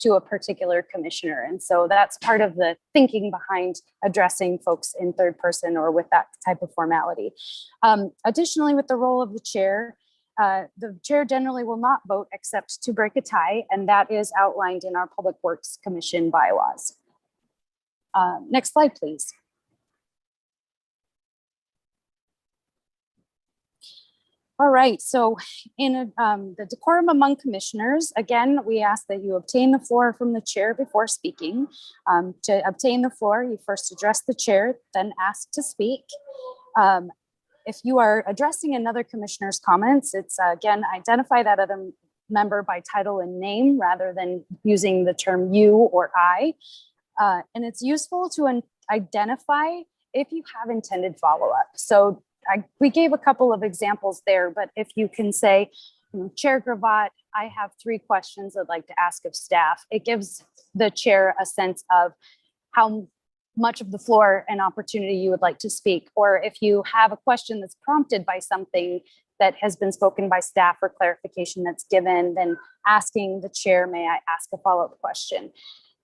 to a particular commissioner. And so that's part of the thinking behind addressing folks in third person or with that type of formality. Additionally, with the role of the chair generally will not vote except to break a tie, and that is outlined in our Public Works Commission bylaws. Next slide, please. All right, so in the decorum among commissioners, again, we ask that you obtain the floor from the chair before speaking. To obtain the floor, you first address the chair, then ask to speak. If you are addressing another commissioner's comments, it's again, identify that other member by title and name rather than using the term you or I. And it's useful to identify if you have intended follow-up. So we gave a couple of examples there, but if you can say, Chair Gravatt, I have 3 questions I'd like to ask of staff. It gives the chair a sense of how much of the floor and opportunity you would like to speak. Or if you have a question that's prompted by something that has been spoken by staff or clarification that's given, then asking the chair, may I ask a follow-up question?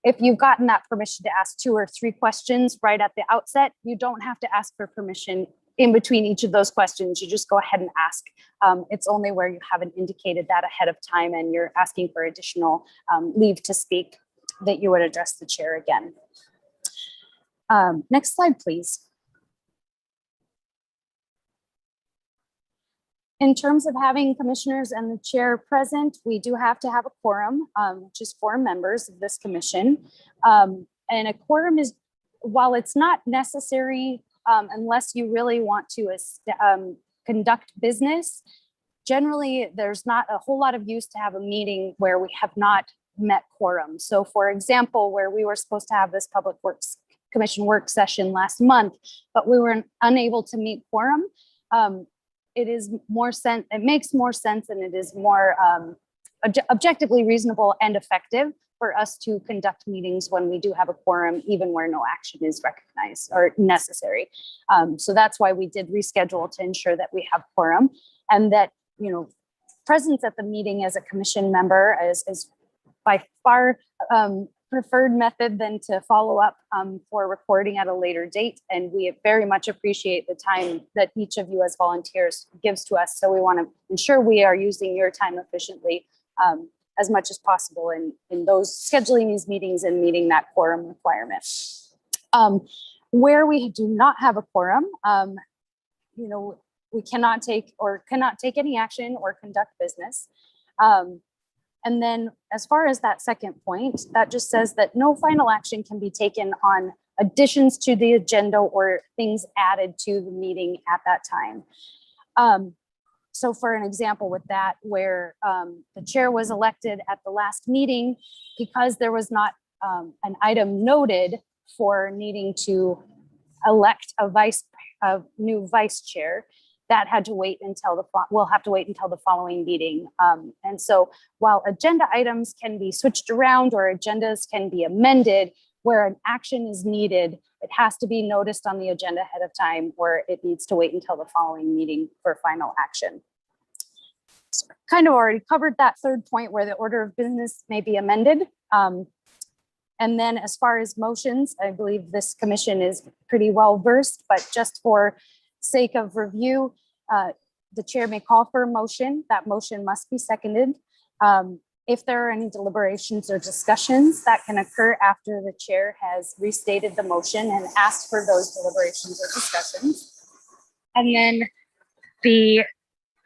If you've gotten that permission to ask 2 or 3 questions right at the outset, you don't have to ask for permission in between each of those questions. You just go ahead and ask. It's only where you haven't indicated that ahead of time and you're asking for additional leave to speak that you would address the chair again. Next slide, please. In terms of having commissioners and the chair present, we do have to have a quorum, which is 4 members of this commission. And a quorum is, while it's not necessary unless you really want to conduct business, generally there's not a whole lot of use to have a meeting where we have not met quorum. So for example, where we were supposed to have this Public Works Commission work session last month, but we were unable to meet quorum, it makes more sense and it is more objectively reasonable and effective for us to conduct meetings when we do have a quorum, even where no action is recognized or necessary. So that's why we did reschedule to ensure that we have quorum and that, presence at the meeting as a commission member is by far preferred method than to follow up for recording at a later date. And we very much appreciate the time that each of you as volunteers gives to us. So we want to ensure we are using your time efficiently as much as possible in those scheduling these meetings and meeting that quorum requirement. Where we do not have a quorum, we cannot take any action or conduct business. And then as far as that second point, that just says that no final action can be taken on additions to the agenda or things added to the meeting at that time. So for an example with that, where the chair was elected at the last meeting, because there was not an item noted for needing to elect a new vice chair, that had to wait until we'll have to wait until the following meeting. And so while agenda items can be switched around or agendas can be amended, where an action is needed, it has to be noticed on the agenda ahead of time, or it needs to wait until the following meeting for final action. So kind of already covered that third point where the order of business may be amended. And then as far as motions, I believe this commission is pretty well versed, but just for sake of review, the chair may call for a motion. That motion must be seconded. If there are any deliberations or discussions, that can occur after the chair has restated the motion and asked for those deliberations or discussions. And then the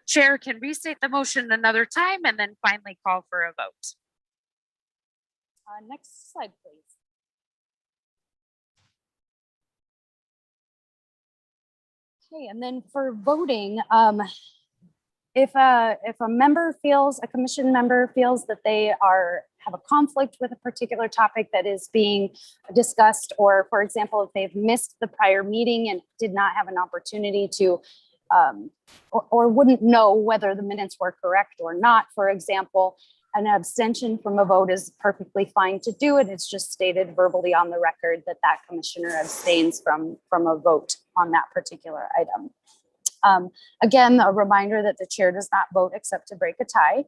chair can restate the motion another time and then finally call for a vote. Next slide, please. Okay, and then for voting, if a commission member feels that they have a conflict with a particular topic that is being discussed, or for example, if they've missed the prior meeting and did not have an opportunity to, or wouldn't know whether the minutes were correct or not, for example, an abstention from a vote is perfectly fine to do it. It's just stated verbally on the record that that commissioner abstains from a vote on that particular item. Again, a reminder that the chair does not vote except to break a tie.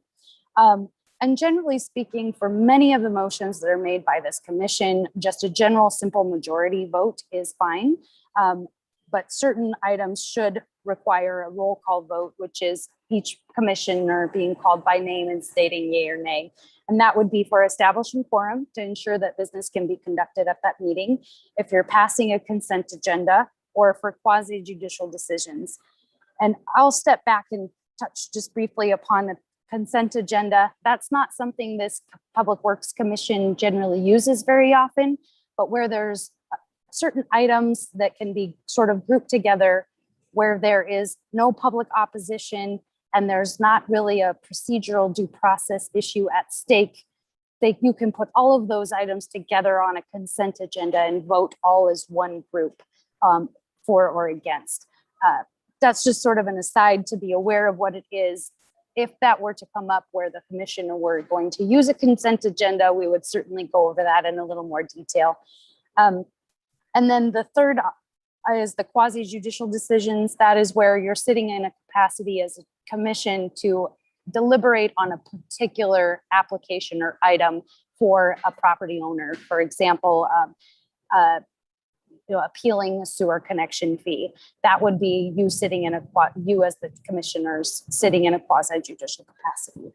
And generally speaking, for many of the motions that are made by this commission, just a general simple majority vote is fine. But certain items should require a roll call vote, which is each commissioner being called by name and stating yay or nay. And that would be for establishing quorum to ensure that business can be conducted at that meeting, if you're passing a consent agenda, or for quasi-judicial decisions. And I'll step back and touch just briefly upon the consent agenda. That's not something this Public Works Commission generally uses very often, but where there's certain items that can be sort of grouped together where there is no public opposition and there's not really a procedural due process issue at stake, you can put all of those items together on a consent agenda and vote all as one group for or against. That's just sort of an aside to be aware of what it is. If that were to come up where the commission were going to use a consent agenda, we would certainly go over that in a little more detail. And then the third is the quasi-judicial decisions. That is where you're sitting in a capacity as a commission to deliberate on a particular application or item for a property owner. For example, appealing a sewer connection fee. That would be you sitting in you as the commissioners sitting in a quasi-judicial capacity.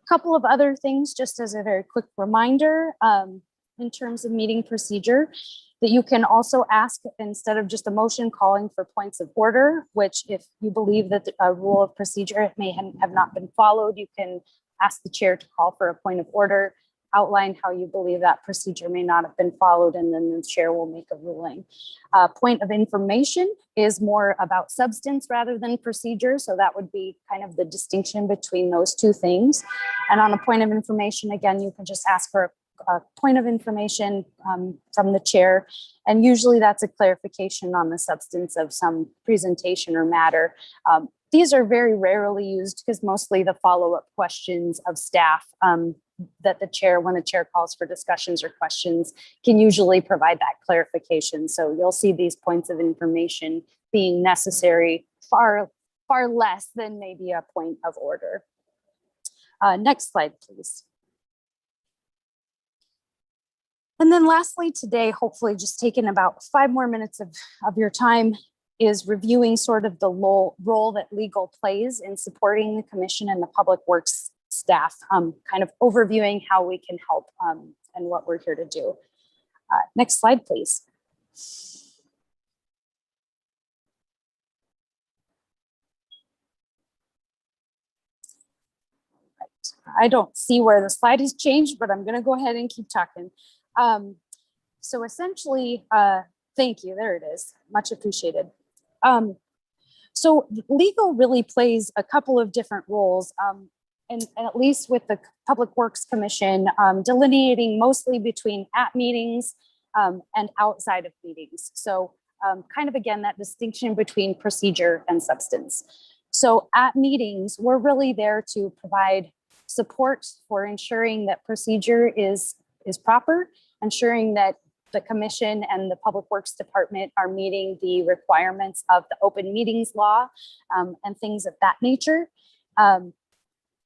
Couple of other things, just as a very quick reminder, in terms of meeting procedure, that you can also ask, instead of just a motion, calling for points of order, which if you believe that a rule of procedure may have not been followed, you can ask the chair to call for a point of order, outline how you believe that procedure may not have been followed, and then the chair will make a ruling. Point of information is more about substance rather than procedure. So that would be kind of the distinction between those two things. And on a point of information, again, you can just ask for a point of information from the chair. And usually that's a clarification on the substance of some presentation or matter. These are very rarely used because mostly the follow-up questions of staff that the chair, when the chair calls for discussions or questions, can usually provide that clarification. So you'll see these points of information being necessary far less than maybe a point of order. Next slide, please. And then lastly today, hopefully just taking about 5 more minutes of your time, is reviewing sort of the role that legal plays in supporting the commission and the public works staff, kind of overviewing how we can help and what we're here to do. Next slide, please. Right. I don't see where the slide has changed, but I'm going to go ahead and keep talking. So essentially, thank you. There it is. Much appreciated. So legal really plays a couple of different roles, and at least with the Public Works Commission, delineating mostly between at meetings and outside of meetings. So kind of, again, that distinction between procedure and substance. So at meetings, we're really there to provide support for ensuring that procedure is proper, ensuring that the commission and the Public Works Department are meeting the requirements of the open meetings law and things of that nature.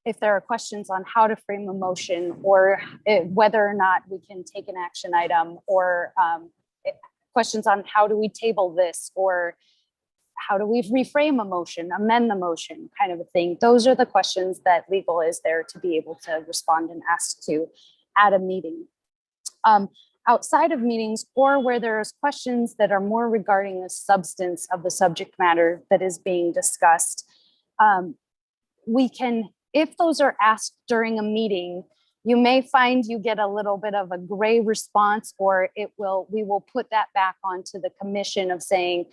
If there are questions on how to frame a motion, or whether or not we can take an action item, or questions on how do we table this, or how do we reframe a motion, amend the motion, kind of a thing. Those are the questions that legal is there to be able to respond and ask to at a meeting. Outside of meetings, or where there's questions that are more regarding the substance of the subject matter that is being discussed, we can, if those are asked during a meeting, you may find you get a little bit of a gray response, or we will put that back onto the commission of saying,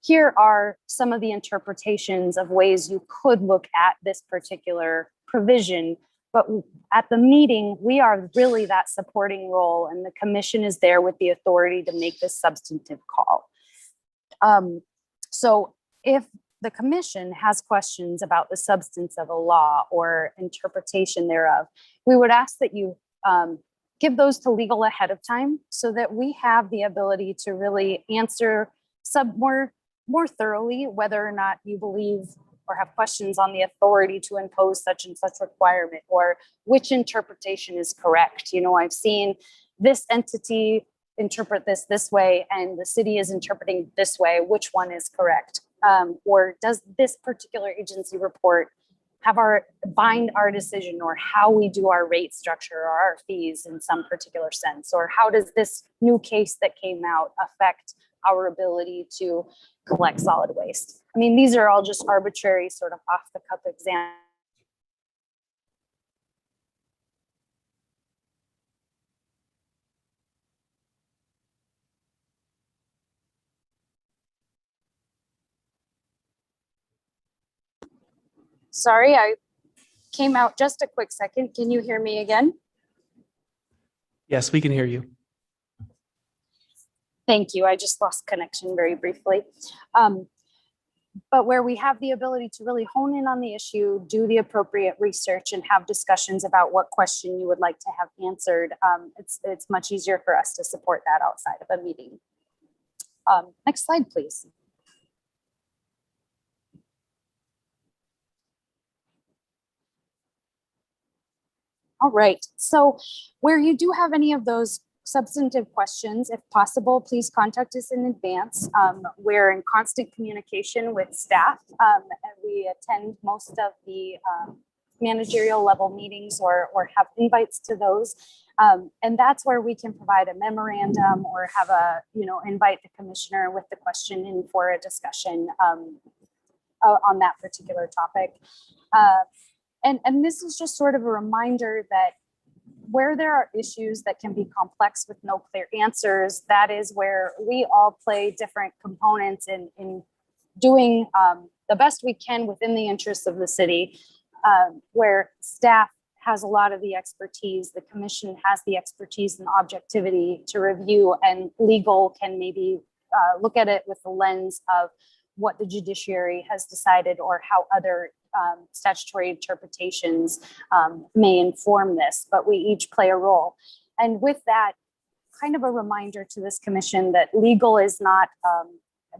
here are some of the interpretations of ways you could look at this particular provision. But at the meeting, we are really that supporting role, and the commission is there with the authority to make this substantive call. So if the commission has questions about the substance of a law or interpretation thereof, we would ask that you give those to legal ahead of time, so that we have the ability to really answer more thoroughly whether or not you believe or have questions on the authority to impose such and such requirement, or which interpretation is correct. You know, I've seen this entity interpret this way, and the city is interpreting this way. Which one is correct? Or does this particular agency report bind our decision, or how we do our rate structure or our fees in some particular sense? Or how does this new case that came out affect our ability to collect solid waste? I mean, these are all just arbitrary, sort of off the cuff examples. Sorry, I came out just a quick second. Can you hear me again? Yes, we can hear you. Thank you. I just lost connection very briefly. But where we have the ability to really hone in on the issue, do the appropriate research, and have discussions about what question you would like to have answered, it's much easier for us to support that outside of a meeting. Next slide, please. All right, so where you do have any of those substantive questions, if possible, please contact us in advance. We're in constant communication with staff, and we attend most of the managerial level meetings, or have invites to those. And that's where we can provide a memorandum, or have invite the commissioner with the question in for a discussion on that particular topic. And this is just sort of a reminder that where there are issues that can be complex with no clear answers, that is where we all play different components in doing the best we can within the interests of the city, where staff has a lot of the expertise, the commission has the expertise and objectivity to review, and legal can maybe look at it with the lens of what the judiciary has decided, or how other statutory interpretations may inform this, but we each play a role. And with that, kind of a reminder to this commission that legal is not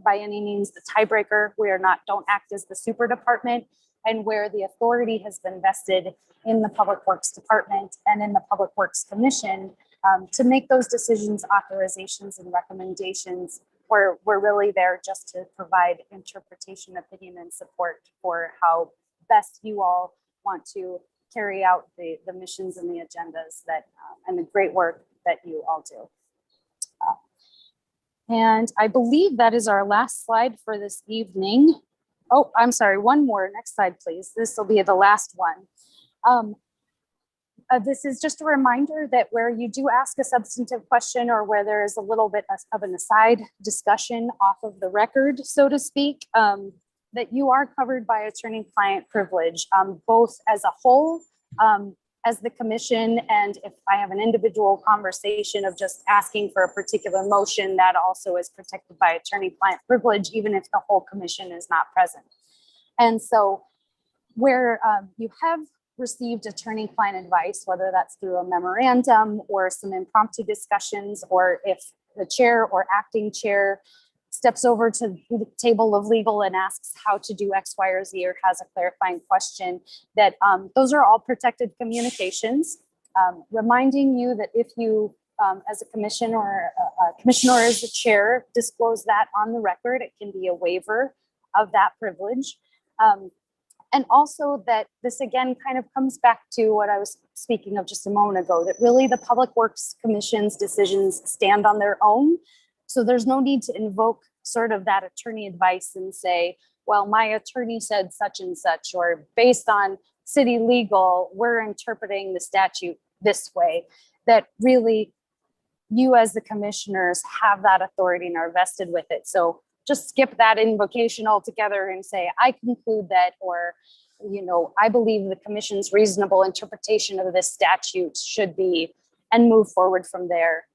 by any means the tiebreaker. We are not, don't act as the super department, and where the authority has been vested in the Public Works Department and in the Public Works Commission to make those decisions, authorizations, and recommendations. We're really there just to provide interpretation, opinion, and support for how best you all want to carry out the missions and the agendas that and the great work that you all do. And I believe that is our last slide for this evening. Oh, I'm sorry, one more. Next slide, please. This will be the last one. This is just a reminder that where you do ask a substantive question, or where there is a little bit of an aside discussion off of the record, so to speak, that you are covered by attorney-client privilege, both as a whole, as the commission, and if I have an individual conversation of just asking for a particular motion, that also is protected by attorney-client privilege, even if the whole commission is not present. And so where you have received attorney-client advice, whether that's through a memorandum or some impromptu discussions, or if the chair or acting chair steps over to the table of legal and asks how to do X, Y, or Z, or has a clarifying question, that those are all protected communications. Reminding you that if you, as a commission or a commissioner or as the chair, disclose that on the record, it can be a waiver of that privilege. And also that this again kind of comes back to what I was speaking of just a moment ago, that really the Public Works Commission's decisions stand on their own. So there's no need to invoke sort of that attorney advice and say, well, my attorney said such and such, or based on city legal, we're interpreting the statute this way. That really you as the commissioners have that authority and are vested with it. So just skip that invocation altogether and say, I conclude that, or, you know, I believe the commission's reasonable interpretation of this statute should be, and move forward from there.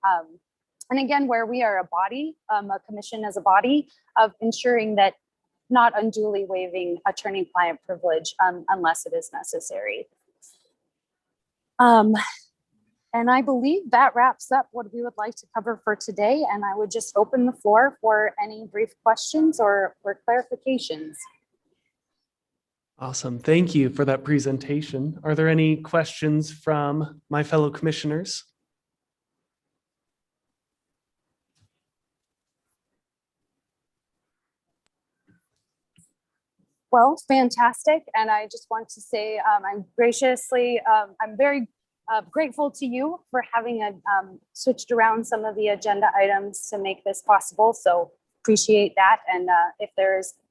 And again, where we are a body, a commission as a body, of ensuring that not unduly waiving attorney-client privilege unless it is necessary. And I believe that wraps up what we would like to cover for today. And I would just open the floor for any brief questions or clarifications. Awesome. Thank you for that presentation. Are there any questions from my fellow commissioners? Well, fantastic. And I just want to say I'm very grateful to you for having switched around some of the agenda items to make this possible. So appreciate that. And if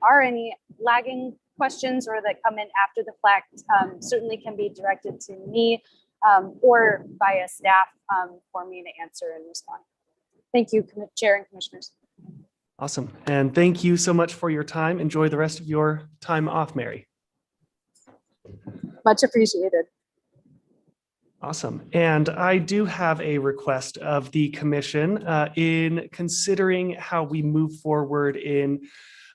are any lagging questions or that come in after the fact, certainly can be directed to me or via staff for me to answer and respond. Thank you, Chair and Commissioners. Awesome. And thank you so much for your time. Enjoy the rest of your time off, Mary. Much appreciated. Awesome. And I do have a request of the commission in considering how we move forward in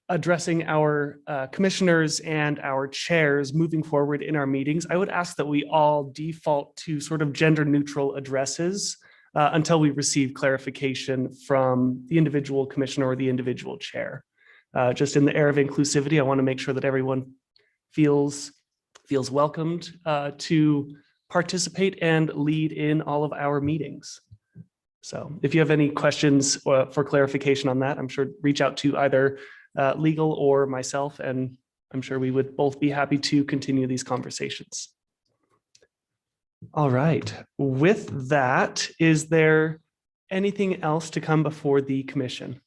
addressing our commissioners and our chairs moving forward in our meetings. I would ask that we all default to sort of gender neutral addresses until we receive clarification from the individual commissioner or the individual chair. Just in the air of inclusivity, I want to make sure that everyone feels welcomed to participate and lead in all of our meetings. So if you have any questions for clarification on that, I'm sure reach out to either legal or myself, and I'm sure we would both be happy to continue these conversations. All right. With that, is there anything else to come before the commission?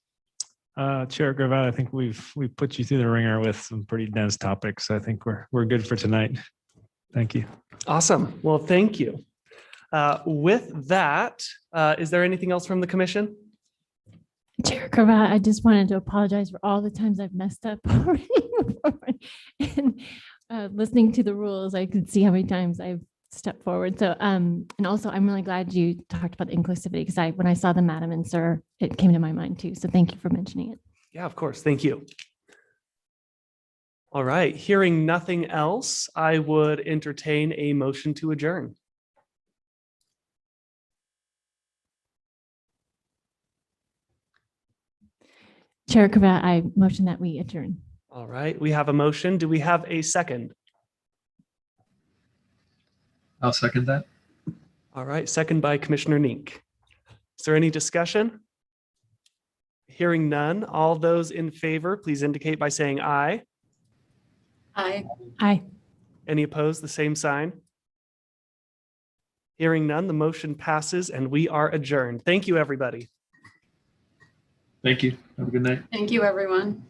Chair Gravatt, I think we've put you through the ringer with some pretty dense topics. I think we're good for tonight. Thank you. Awesome. Well, thank you. With that, is there anything else from the commission? Chair Gravatt, I just wanted to apologize for all the times I've messed up already. And listening to the rules, I could see how many times I've stepped forward. So, and also I'm really glad you talked about inclusivity, because when I saw the madam and sir, it came to my mind too. So thank you for mentioning it. Yeah, of course. Thank you. All right. Hearing nothing else, I would entertain a motion to adjourn. Chair Gravatt, I motion that we adjourn. All right. We have a motion. Do we have a second? I'll second that. All right. Second by Commissioner Nink. Is there any discussion? Hearing none. All those in favor, please indicate by saying aye. Aye. Aye. Any opposed? The same sign. Hearing none, the motion passes and we are adjourned. Thank you, everybody. Thank you. Have a good night. Thank you, everyone.